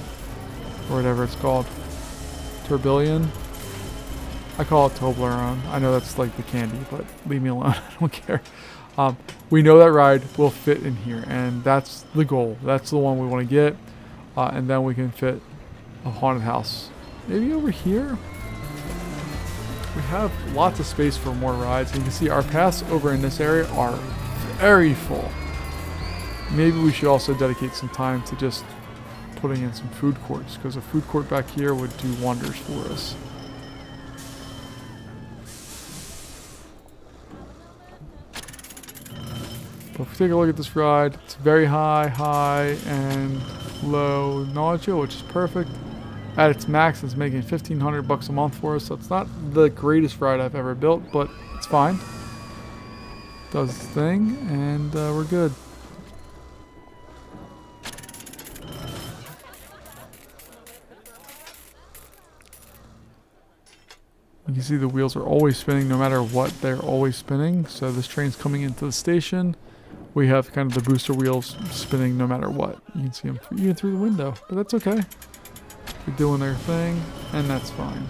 or whatever it's called. Turbillion. I call it Toblerone. I know that's like the candy, but leave me alone. I don't care. We know that ride will fit in here, and that's the goal. That's the one we want to get, and then we can fit a haunted house. Maybe over here? We have lots of space for more rides. And you can see our paths over in this area are very full. Maybe we should also dedicate some time to just putting in some food courts, because a food court back here would do wonders for us. But if we take a look at this ride, it's very high, and low nausea, which is perfect. At its max, it's making $1,500 a month for us, so it's not the greatest ride I've ever built, but it's fine. Does its thing, and we're good. You can see the wheels are always spinning no matter what, they're always spinning. So this train's coming into the station. We have kind of the booster wheels spinning no matter what. You can see them even through the window, but that's okay. They're doing their thing, and that's fine.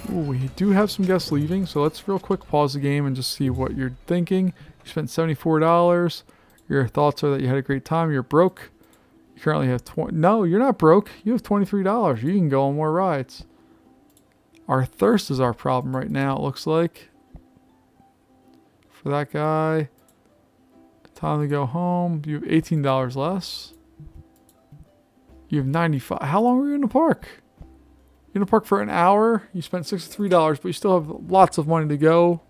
Ooh, we do have some guests leaving, so let's real quick pause the game and just see what you're thinking. You spent $74. Your thoughts are that you had a great time. You're broke. You currently have No, you're not broke. You have $23. You can go on more rides. Our thirst is our problem right now, it looks like. For that guy. Time to go home. You have $18 less. You have 95. How long were you in the park? You're in the park for an hour. You spent $63, but you still have lots of money to go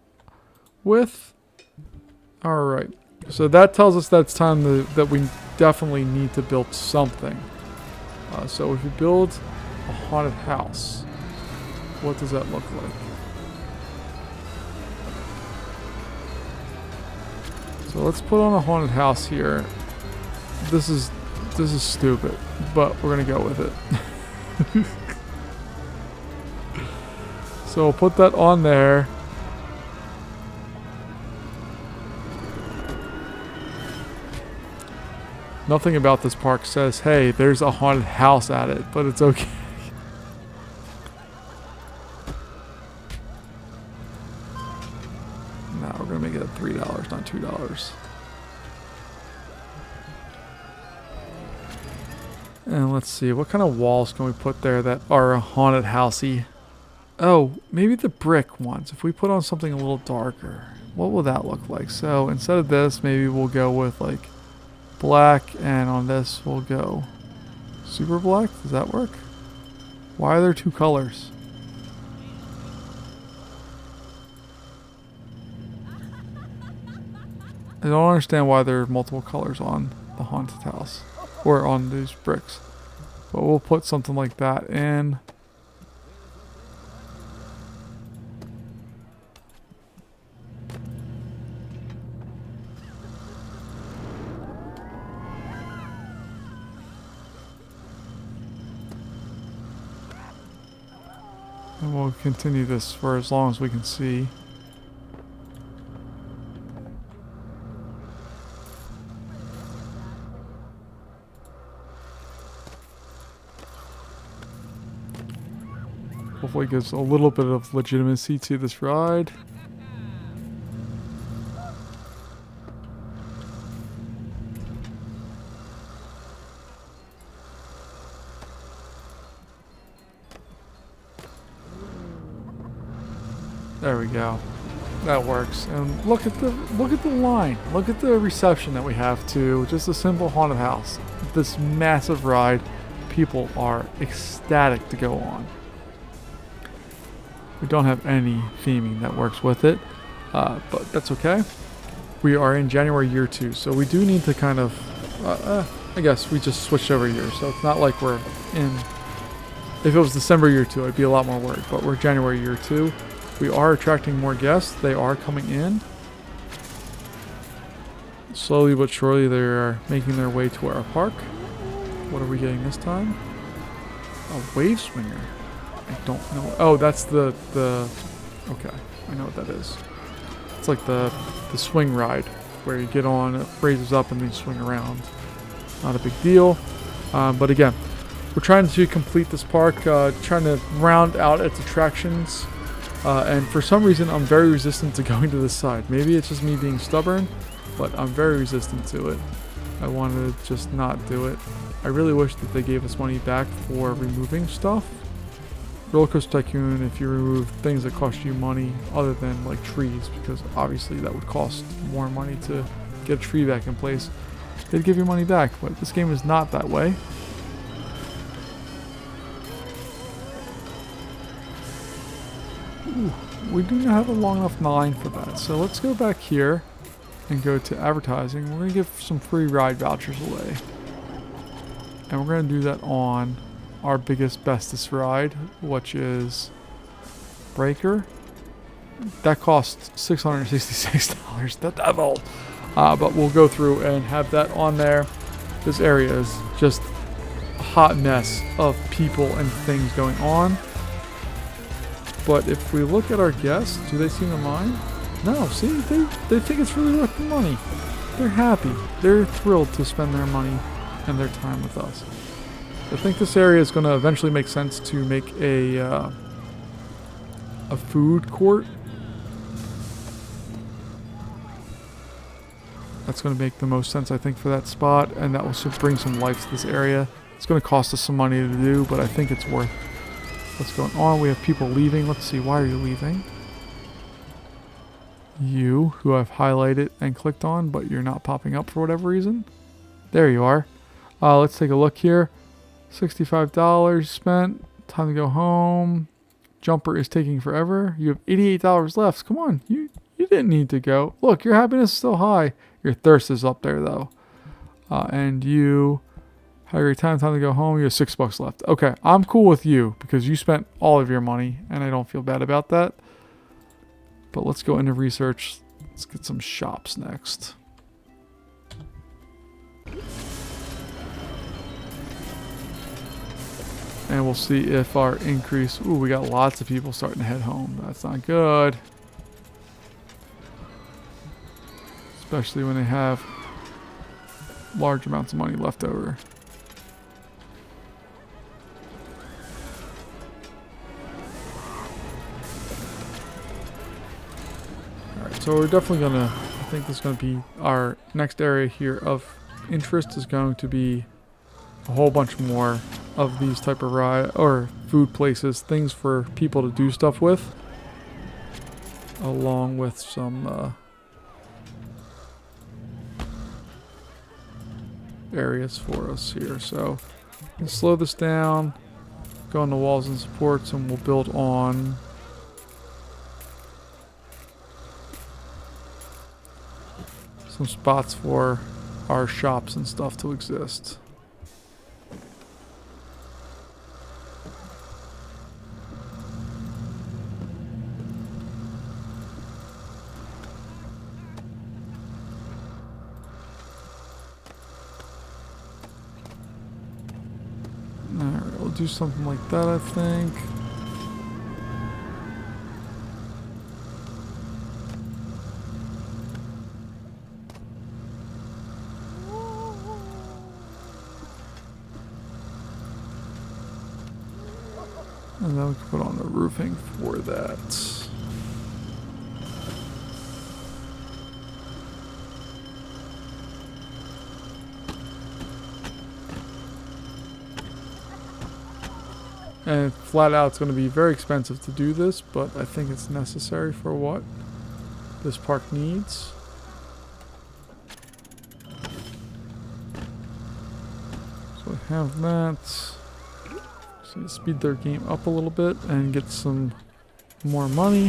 with. All right. So that tells us that it's time that we definitely need to build something. So if you build a haunted house, what does that look like? So let's put on a haunted house here. This is stupid, but we're gonna go with it. So we'll put that on there. Nothing about this park says, hey, there's a haunted house at it, but it's okay. Now we're gonna make it at $3, not $2. And let's see, what kind of walls can we put there that are haunted housey? Oh, maybe the brick ones. If we put on something a little darker, what will that look like? So instead of this, maybe we'll go with like black, and on this we'll go super black. Does that work? Why are there two colors? I don't understand why there are multiple colors on the haunted house. Or on these bricks. But we'll put something like that in. And we'll continue this for as long as we can see. Hopefully it gives a little bit of legitimacy to this ride. There we go. That works. And look at the line. Look at the reception that we have to just a simple haunted house. This massive ride, people are ecstatic to go on. We don't have any theming that works with it, but that's okay. We are in January year 2, so we do need to kind of, I guess we just switched over years, so it's not like we're in, if it was December year 2, I'd be a lot more worried, but we're January year 2. We are attracting more guests. They are coming in. Slowly but surely they are making their way to our park. What are we getting this time? A wave swinger. I don't know. Oh, that's the okay. I know what that is. It's like the swing ride where you get on, it raises up and then you swing around. Not a big deal. But again, we're trying to complete this park, trying to round out its attractions. And for some reason, I'm very resistant to going to this side. Maybe it's just me being stubborn, but I'm very resistant to it. I want to just not do it. I really wish that they gave us money back for removing stuff. Roller Coaster Tycoon, if you remove things that cost you money other than like trees, because obviously that would cost more money to get a tree back in place, they'd give you money back, but this game is not that way. Ooh, we do not have a long enough line for that, so let's go back here and go to advertising. We're going to give some free ride vouchers away, and we're going to do that on our biggest, bestest ride, which is Breaker. That costs $666, the devil. But we'll go through and have that on there. This area is just a hot mess of people and things going on. But if we look at our guests, do they seem to mind? No, see, they think it's really worth the money. They're happy. They're thrilled to spend their money and their time with us. I think this area is going to eventually make sense to make a food court. That's going to make the most sense, I think, for that spot, and that will bring some life to this area. It's going to cost us some money to do, but I think it's worth what's going on. We have people leaving. Let's see, why are you leaving? You, who I've highlighted and clicked on, but you're not popping up for whatever reason. There you are. Let's take a look here. $65 spent. Time to go home. Jumper is taking forever. You have $88 left. Come on. You didn't need to go. Look, your happiness is still high. Your thirst is up there, though. And you had a great time. Time to go home. You have $6 left. Okay, I'm cool with you because you spent all of your money, and I don't feel bad about that. But let's go into research. Let's get some shops next. And we'll see if our increase... Ooh, we got lots of people starting to head home. That's not good. Especially when they have large amounts of money left over. Alright, so we're definitely going to... I think this is going to be our next area here of interest is going to be a whole bunch more of these type of ride or food places, things for people to do stuff with, along with some areas for us here. So let's slow this down. go on the walls and supports, and we'll build on some spots for our shops and stuff to exist. Alright, we'll do something like that, I think. And then we can put on the roofing for that. And flat out, it's going to be very expensive to do this, but I think it's necessary for what this park needs. So we have that. So you speed their game up a little bit and get some more money.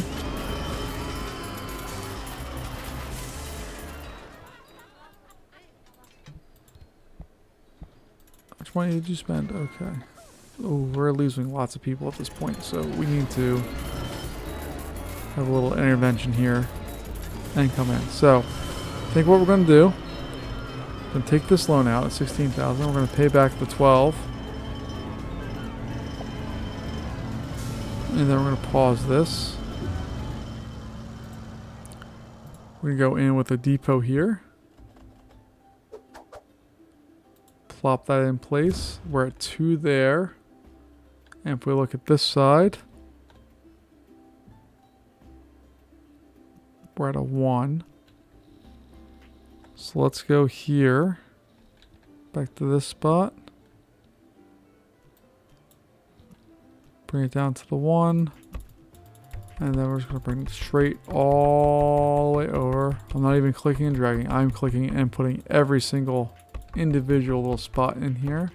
How much money did you spend? Okay. Oh, we're losing lots of people at this point, so we need to have a little intervention here and come in. So, I think what we're going to do, we're going to take this loan out at $16,000. We're going to pay back the 12, and then we're going to pause this. We're going to go in with a depot here. Plop that in place. We're at 2 there. And if we look at this side, we're at a 1. So let's go here, back to this spot. Bring it down to the 1. And then we're just going to bring it straight all the way over. I'm not even clicking and dragging. I'm clicking and putting every single individual little spot in here.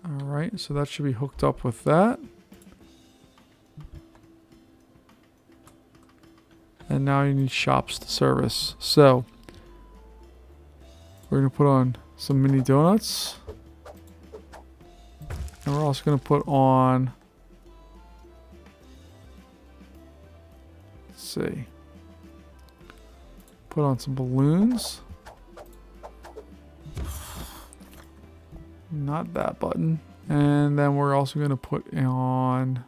Alright, so that should be hooked up with that. And now you need shops to service. So, we're going to put on some mini donuts. And we're also going to put on, let's see, put on some balloons. Not that button. And then we're also going to put on,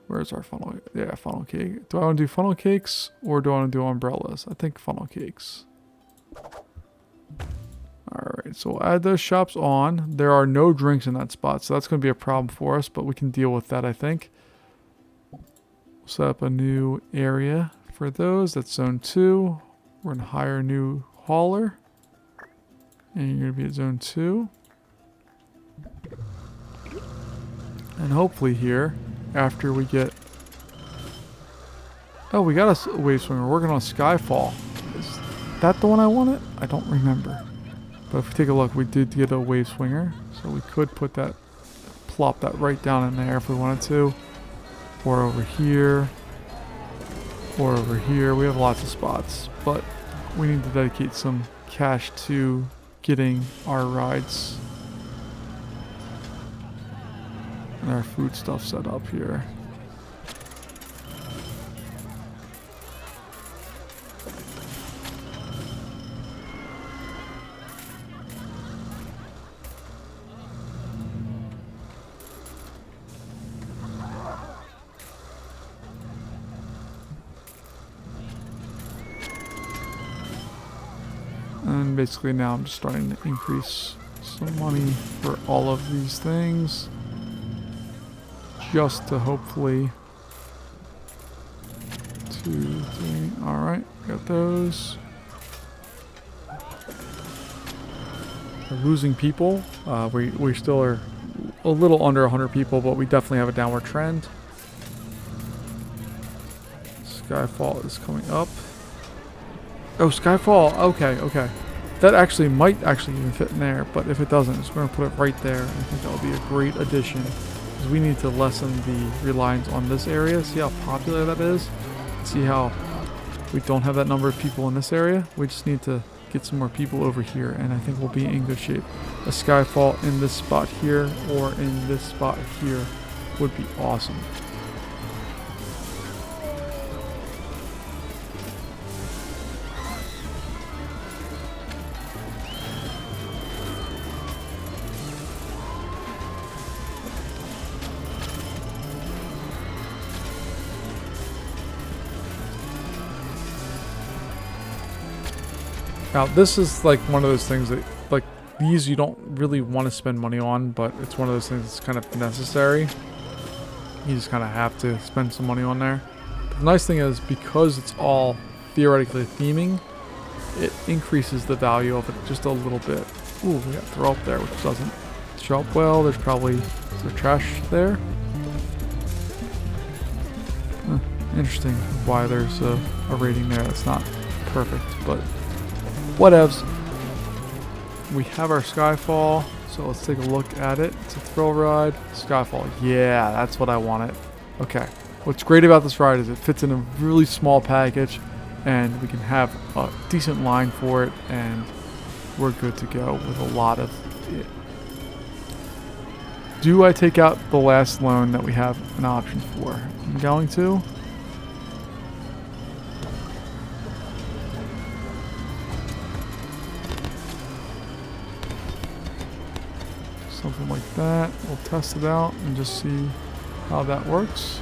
where's our funnel? Yeah, funnel cake. Do I want to do funnel cakes or do I want to do umbrellas? I think funnel cakes. Alright, so we'll add those shops on. There are no drinks in that spot, so that's going to be a problem for us, but we can deal with that, I think. We'll set up a new area for those. That's zone 2. We're going to hire a new hauler. And you're going to be at zone 2. And hopefully here, after we get... Oh, we got a wave swinger. We're working on Skyfall. Is that the one I wanted? I don't remember. But if we take a look, we did get a wave swinger. So we could put that, plop that right down in there if we wanted to. Or over here. Or over here. We have lots of spots. But we need to dedicate some cash to getting our rides and our food stuff set up here. And basically now I'm just starting to increase some money for all of these things. Just to hopefully... 2, 3, alright, got those. We're losing people. We still are a little under 100 people, but we definitely have a downward trend. Skyfall is coming up. Oh, Skyfall. Okay, okay. that actually might actually even fit in there, but if it doesn't, we're going to put it right there. I think that would be a great addition, because we need to lessen the reliance on this area. See how popular that is? See how we don't have that number of people in this area? We just need to get some more people over here, and I think we'll be in good shape. A skyfall in this spot here or in this spot here would be awesome. Now, this is like one of those things that, like, these you don't really want to spend money on, but it's one of those things that's kind of necessary. You just kind of have to spend some money on there. But the nice thing is, because it's all theoretically theming, it increases the value of it just a little bit. Ooh, we got throw up there, which doesn't show up well. There's probably some trash there. Interesting why there's a rating there that's not perfect, but whatevs. We have our Skyfall, so let's take a look at it. It's a thrill ride. Skyfall, yeah, that's what I wanted. Okay, what's great about this ride is it fits in a really small package, and we can have a decent line for it, and we're good to go with a lot of it. Do I take out the last loan that we have an option for? I'm going to. Something like that. We'll test it out and just see how that works.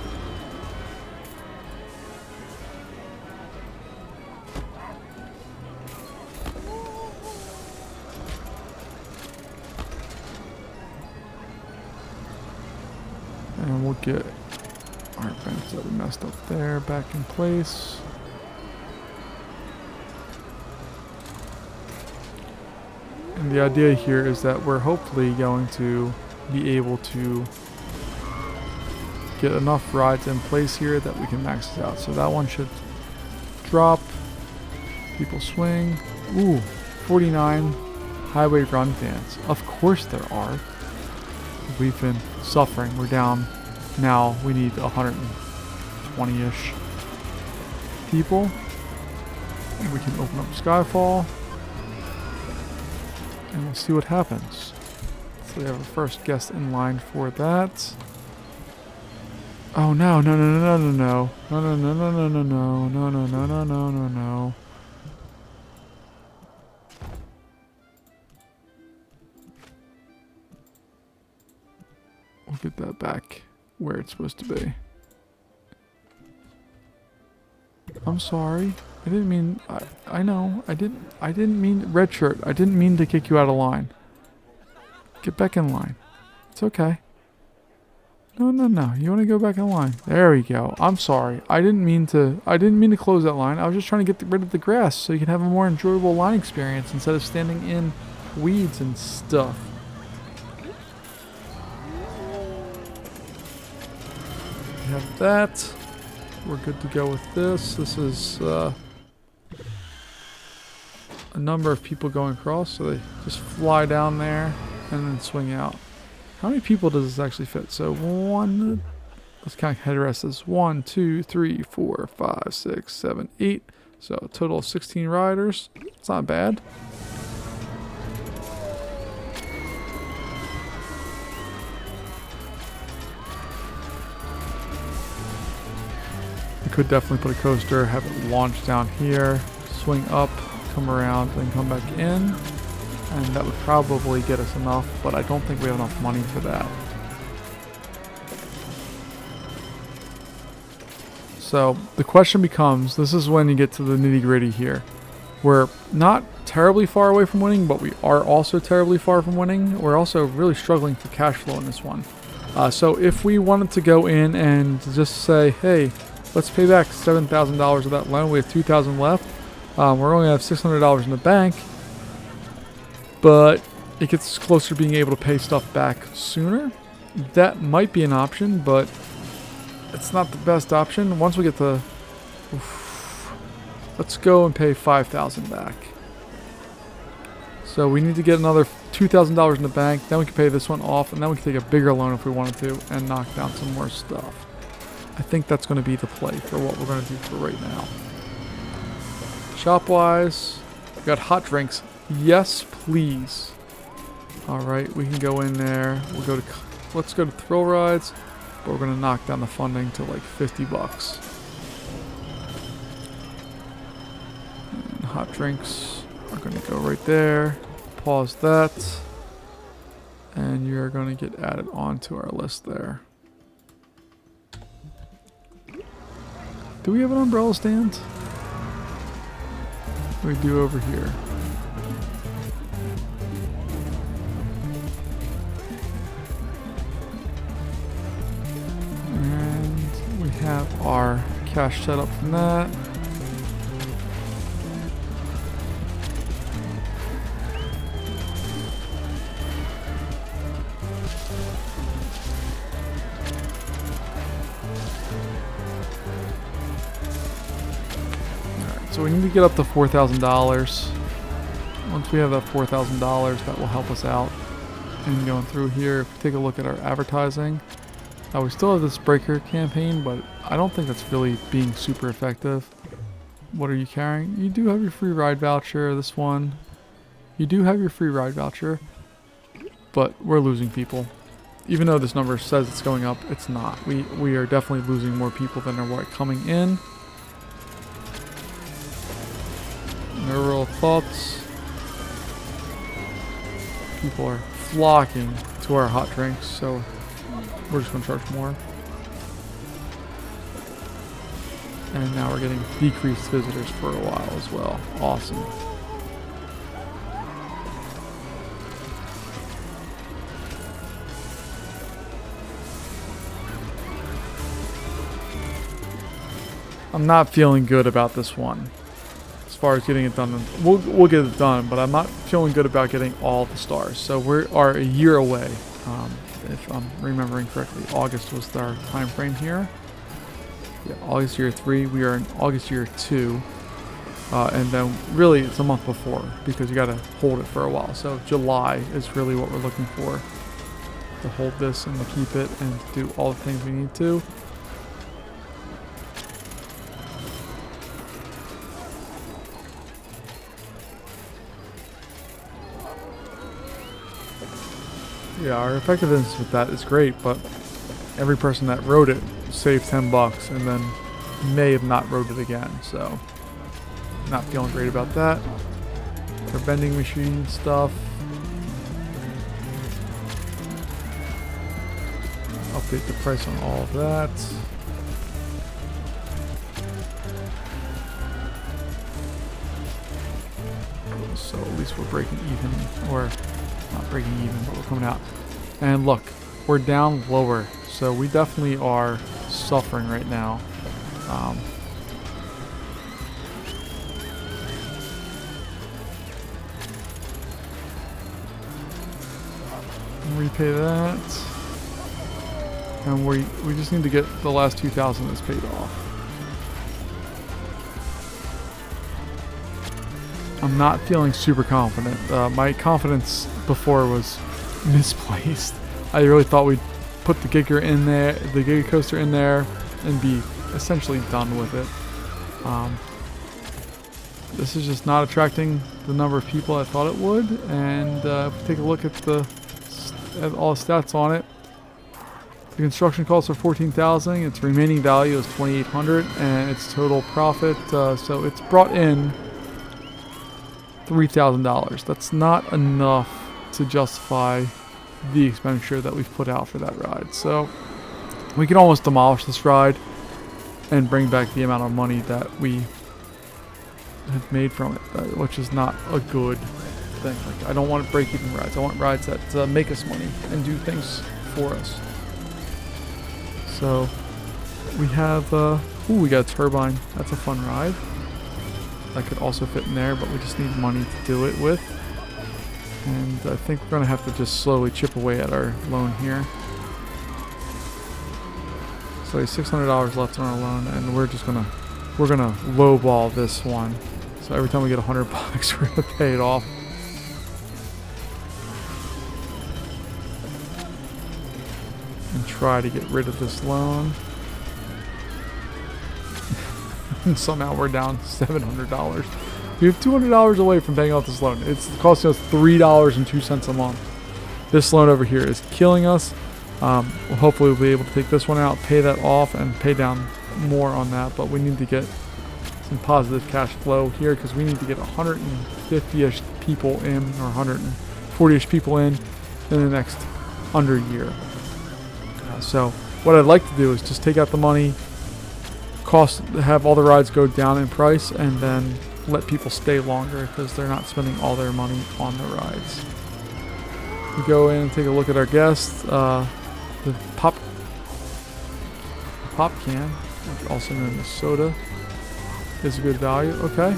And we'll get our vents that we messed up there back in place. And the idea here is that we're hopefully going to be able to get enough rides in place here that we can max this out. So that one should drop. People swing. Ooh, 49 highway run fans. Of course there are. We've been suffering. We're down now. We need 120-ish people. And we can open up Skyfall. And we'll see what happens. So we have our first guest in line for that. Oh no, no, no, no, no, no, no, no, no, no, no, no, no, no, no, no, no, no, no. We'll get that back where it's supposed to be. I'm sorry. I didn't mean, I know, I didn't mean red shirt. I didn't mean to kick you out of line. Get back in line. It's okay. No, no, no. You want to go back in line. There we go. I'm sorry. I didn't mean to close that line. I was just trying to get rid of the grass so you can have a more enjoyable line experience instead of standing in weeds and stuff. We have that. We're good to go with this. This is a number of people going across, so they just fly down there and then swing out. How many people does this actually fit? So one, let's count headrests as 1, 2, 3, 4, 5, 6, 7, 8. So a total of 16 riders. It's not bad. We could definitely put a coaster, have it launch down here, swing up, come around, then come back in. And that would probably get us enough, but I don't think we have enough money for that. So the question becomes, this is when you get to the nitty gritty here. We're not terribly far away from winning, but we are also terribly far from winning. We're also really struggling for cash flow in this one. So if we wanted to go in and just say, hey, let's pay back $7,000 of that loan. We have $2,000 left. We're only going to have $600 in the bank. But it gets closer to being able to pay stuff back sooner. That might be an option, but it's not the best option. Once we get to... let's go and pay $5,000 back. So we need to get another $2,000 in the bank. Then we can pay this one off, and then we can take a bigger loan if we wanted to and knock down some more stuff. I think that's going to be the play for what we're going to do for right now. Shop-wise, we got hot drinks. Yes, please. All right, we can go in there. Let's go to thrill rides, but we're going to knock down the funding to like 50 bucks. And hot drinks are going to go right there. Pause that. And you're going to get added onto our list there. Do we have an umbrella stand? We do over here. And we have our cash set up from that. So we need to get up to $4,000. Once we have that $4,000, that will help us out. And going through here, if we take a look at our advertising, we still have this breaker campaign, but I don't think that's really being super effective. What are you carrying? You do have your free ride voucher, this one. You do have your free ride voucher, but we're losing people. Even though this number says it's going up, it's not. We are definitely losing more people than are coming in. No real thoughts. People are flocking to our hot drinks, so we're just going to charge more. And now we're getting decreased visitors for a while as well. Awesome. I'm not feeling good about this one. As far as getting it done, we'll get it done, but I'm not feeling good about getting all the stars. So we are a year away, if I'm remembering correctly. August was our time frame here. Yeah, August year 3. We are in August year 2, and then really it's a month before because you got to hold it for a while. So July is really what we're looking for, to hold this and to keep it and to do all the things we need to. Yeah, our effectiveness with that is great, but every person that rode it saved 10 bucks and then may have not rode it again, so not feeling great about that. Our vending machine stuff. Update the price on all of that. So at least we're breaking even, or not breaking even, but we're coming out. And look, we're down lower, so we definitely are suffering right now. Repay that, and we just need to get the last 2,000 that's paid off. I'm not feeling super confident. My confidence before was misplaced. I really thought we'd put the Giga in there, the Giga Coaster in there, and be essentially done with it. This is just not attracting the number of people I thought it would. And if we take a look at all the stats on it, the construction costs are $14,000. Its remaining value is $2,800, and its total profit. So it's brought in $3,000. That's not enough to justify the expenditure that we've put out for that ride. So we can almost demolish this ride and bring back the amount of money that we have made from it, which is not a good thing. Like, I don't want to break even rides. I want rides that make us money and do things for us. So we have we got a turbine. That's a fun ride. That could also fit in there, but we just need money to do it with. And I think we're going to have to just slowly chip away at our loan here. So there's $600 left on our loan, and we're gonna lowball this one. So every time we get $100 bucks, we're gonna pay it off. and try to get rid of this loan. And somehow we're down $700. We have $200 away from paying off this loan. It's costing us $3.02 a month. This loan over here is killing us. Well, hopefully we'll be able to take this one out, pay that off, and pay down more on that. But we need to get some positive cash flow here because we need to get 150-ish people in, or 140-ish people in the next under year. So what I'd like to do is just take out the money, have all the rides go down in price, and then let people stay longer because they're not spending all their money on the rides. We go in and take a look at our guests. The pop can, also known as soda, is a good value. Okay.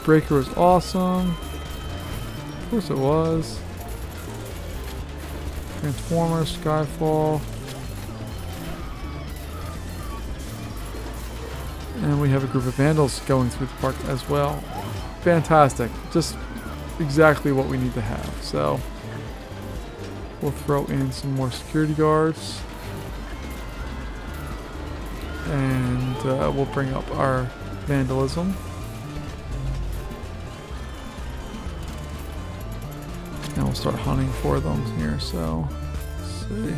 Breaker was awesome. Of course it was. Transformers, Skyfall. And we have a group of vandals going through the park as well. Fantastic. Just exactly what we need to have. So we'll throw in some more security guards. And we'll bring up our vandalism. And we'll start hunting for them here. So let's see.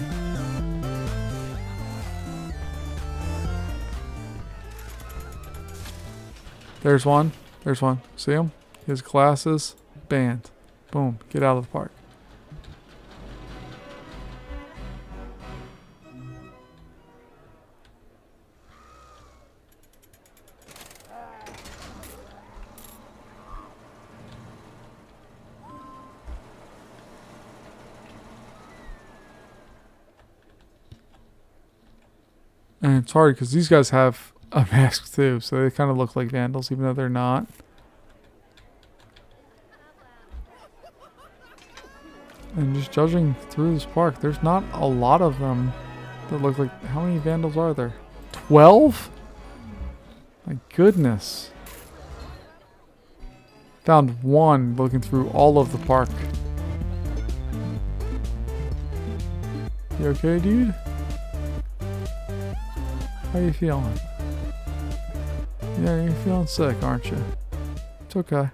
There's one. There's one. See him? His glasses. Banned. Boom. Get out of the park. And it's hard because these guys have a mask too, so they kind of look like vandals even though they're not. And just judging through this park, there's not a lot of them that look like... How many vandals are there? 12? My goodness. Found one looking through all of the park. You okay, dude? How you feeling? Yeah, you're feeling sick, aren't you? It's okay.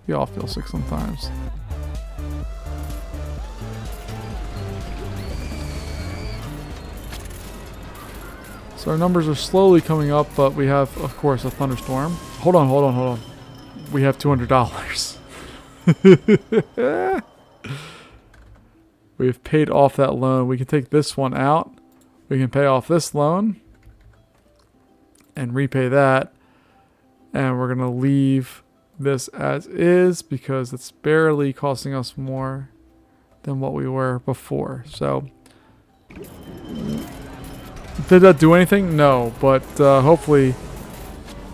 We all feel sick sometimes. So our numbers are slowly coming up, but we have, of course, a thunderstorm. Hold on. We have $200. We've paid off that loan. We can take this one out. We can pay off this loan and repay that. And we're going to leave this as is because it's barely costing us more than what we were before. So, did that do anything? No, but hopefully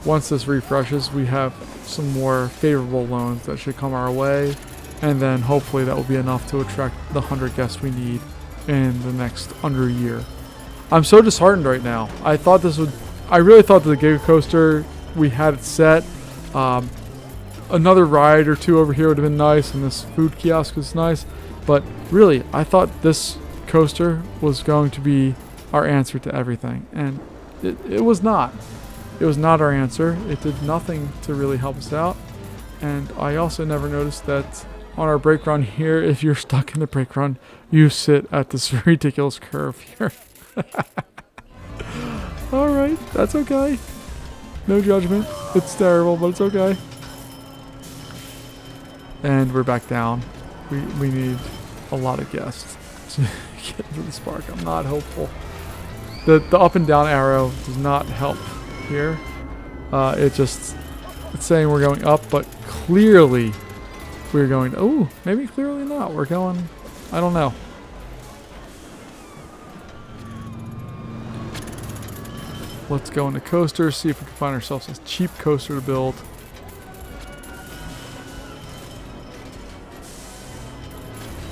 once this refreshes, we have some more favorable loans that should come our way. And then hopefully that will be enough to attract the 100 guests we need in the next under a year. I'm so disheartened right now. I really thought that the Giga Coaster, we had it set. Another ride or two over here would have been nice, and this food kiosk was nice. But really, I thought this coaster was going to be our answer to everything. And it was not. It was not our answer. It did nothing to really help us out. And I also never noticed that on our brake run here, if you're stuck in the brake run, you sit at this ridiculous curve here. Alright, that's okay. No judgment. It's terrible, but it's okay. And we're back down. We need a lot of guests to get into this park. I'm not hopeful. The up and down arrow does not help here. It's saying we're going up, but clearly we're going... Oh, maybe clearly not. We're going... I don't know. Let's go into coasters, see if we can find ourselves a cheap coaster to build.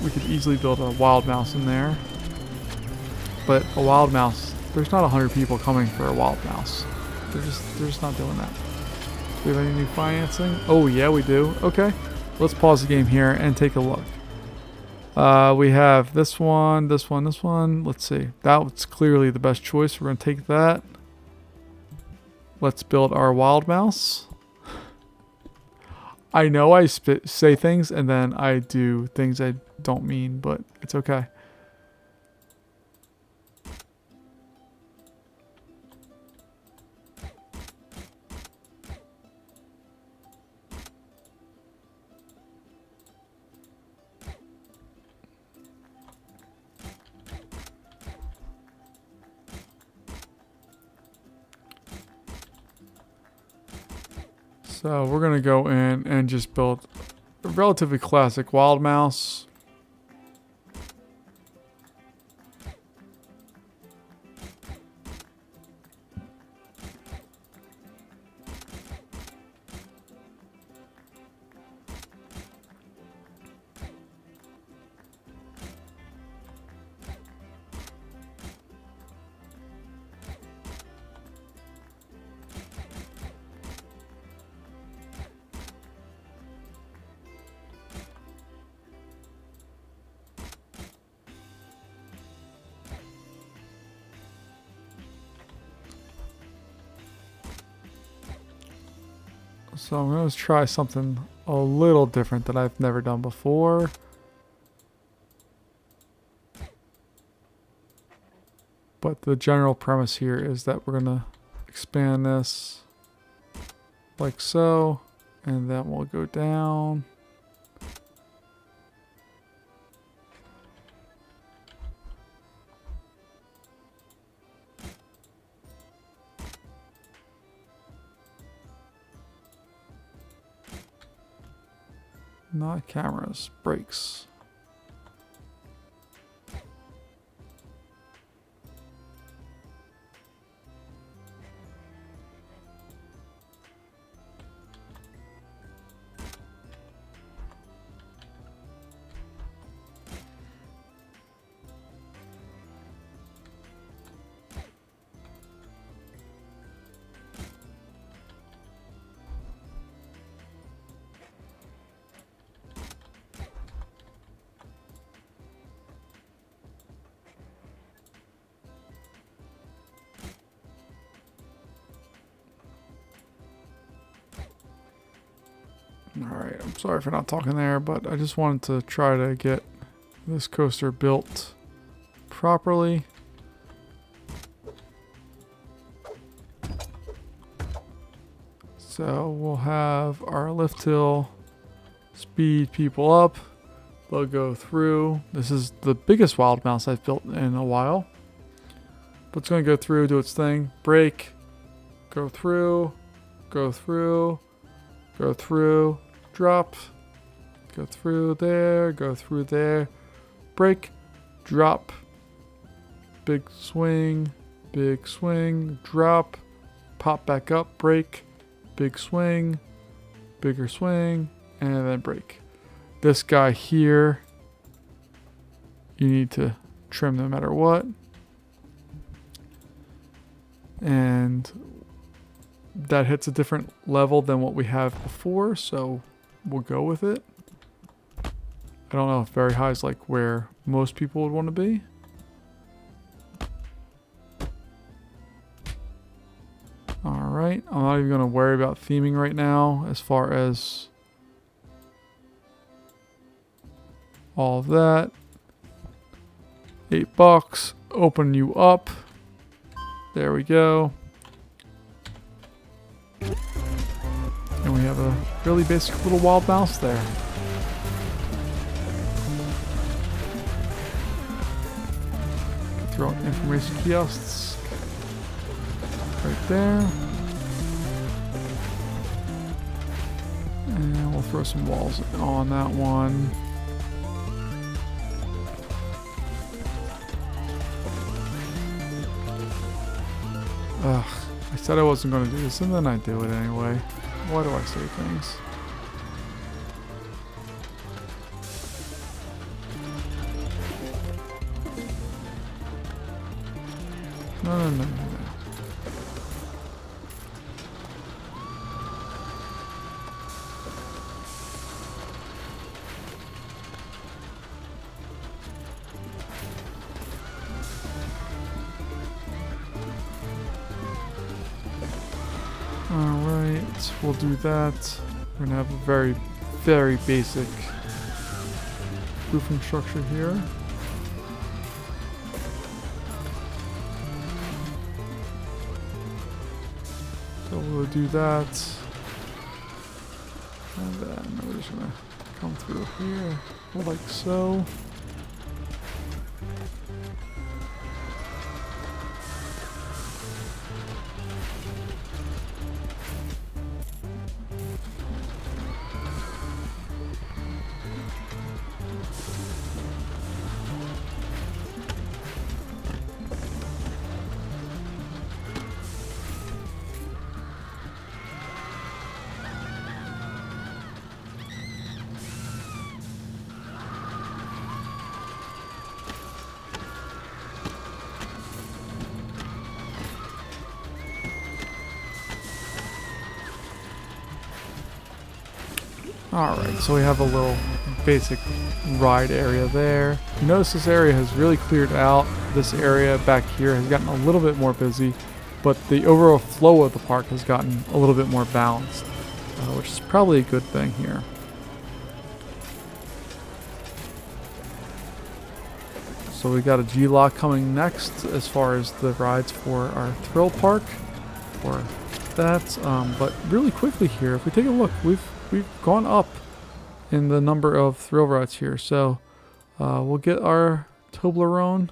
We could easily build a wild mouse in there. But a wild mouse, there's not 100 people coming for a wild mouse. They're just not doing that. Do we have any new financing? Oh yeah, we do. Okay. Let's pause the game here and take a look. We have this one, this one, this one. Let's see. That was clearly the best choice. We're going to take that. Let's build our wild mouse. I know I say things and then I do things I don't mean, but it's okay. So we're going to go in and just build a relatively classic wild mouse. So I'm going to try something a little different that I've never done before. But the general premise here is that we're going to expand this like so, and then we'll go down. Not cameras, brakes. Alright, I'm sorry for not talking there, but I just wanted to try to get this coaster built properly. So we'll have our lift hill speed people up. They'll go through. This is the biggest wild mouse I've built in a while. But it's going to go through, do its thing, brake, go through, go through, go through, drop, go through there, brake, drop, big swing, drop, pop back up, brake, big swing, bigger swing, and then brake. This guy here, you need to trim no matter what. And that hits a different level than what we have before, so we'll go with it. I don't know if very high is like where most people would want to be. Alright, I'm not even going to worry about theming right now as far as all of that. $8, open you up. There we go. And we have a really basic little wild mouse there. Throw in information kiosks right there. And we'll throw some walls on that one. Ugh, I said I wasn't going to do this and then I do it anyway. Why do I say things? No. Alright, we'll do that. We're gonna have a very, very basic roofing structure here. So we'll do that. And then we're just gonna come through here like so. Alright, so we have a little basic ride area there. You notice this area has really cleared out. This area back here has gotten a little bit more busy, but the overall flow of the park has gotten a little bit more balanced, which is probably a good thing here. So we got a G-Lock coming next as far as the rides for our thrill park, or that. But really quickly here, if we take a look, we've gone up in the number of thrill rides here. So we'll get our Toblerone,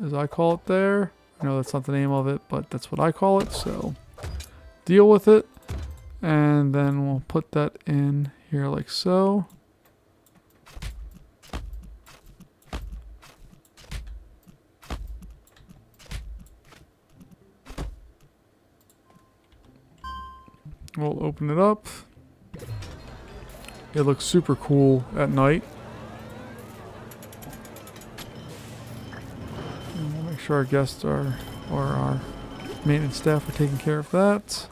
as I call it there. I know that's not the name of it, but that's what I call it. So deal with it. And then we'll put that in here like so. We'll open it up. It looks super cool at night. And we'll make sure our guests are, or our maintenance staff are taking care of that.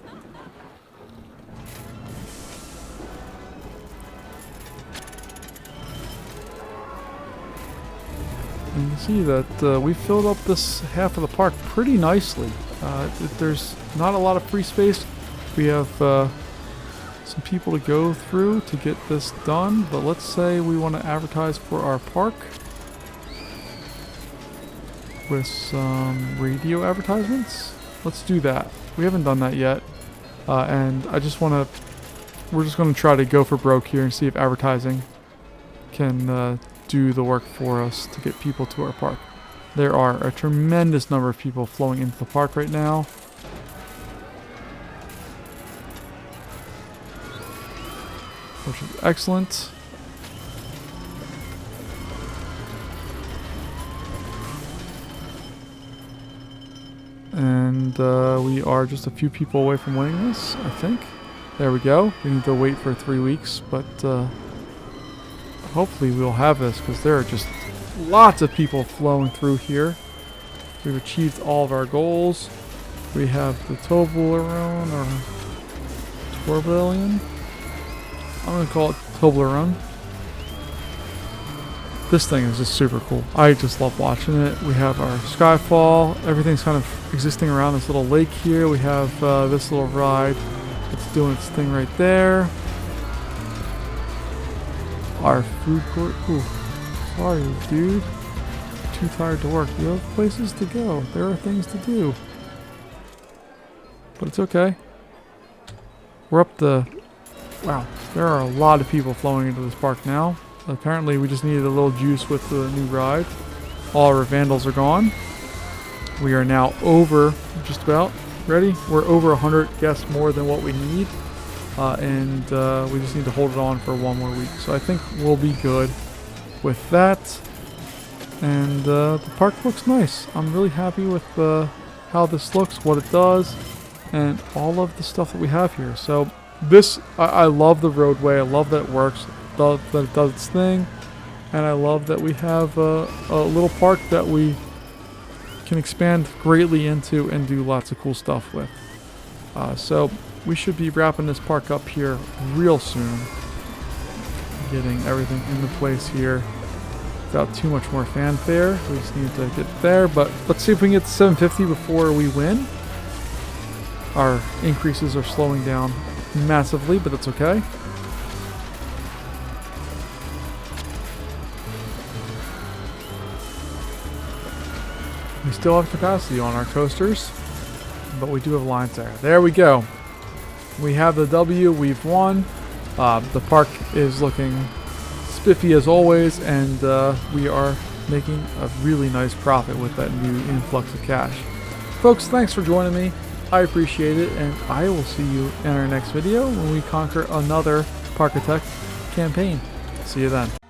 And you see that we filled up this half of the park pretty nicely. There's not a lot of free space. We have some people to go through to get this done, but let's say we want to advertise for our park with some radio advertisements. Let's do that. We haven't done that yet, and we're just going to try to go for broke here and see if advertising can do the work for us to get people to our park. There are a tremendous number of people flowing into the park right now. Which is excellent. And we are just a few people away from winning this, I think. There we go. We need to wait for 3 weeks, but hopefully we'll have this, because there are just lots of people flowing through here. We've achieved all of our goals. We have the Toblerone or Tourbillon. I'm going to call it Toblerone. This thing is just super cool. I just love watching it. We have our Skyfall. Everything's kind of existing around this little lake here. We have this little ride. It's doing its thing right there. Our food court. Ooh, sorry, dude. Too tired to work. You have places to go. There are things to do. But it's okay. We're up the... Wow, there are a lot of people flowing into this park now. Apparently we just needed a little juice with the new ride. All our vandals are gone. We are now over, just about, ready? We're over 100 guests more than what we need. And we just need to hold it on for 1 more week. So I think we'll be good with that. And the park looks nice. I'm really happy with how this looks, what it does, and all of the stuff that we have here. So this, I love the roadway. I love that it works. Love that it does its thing. And I love that we have a little park that we can expand greatly into and do lots of cool stuff with. So we should be wrapping this park up here real soon. Getting everything into place here without too much more fanfare. We just need to get there. But let's see if we can get to 750 before we win. Our increases are slowing down massively, but that's okay. We still have capacity on our coasters, but we do have lines there. There we go. We have the W. We've won. The park is looking spiffy as always, and we are making a really nice profit with that new influx of cash. Folks, thanks for joining me. I appreciate it, and I will see you in our next video when we conquer another Parkitect campaign. See you then.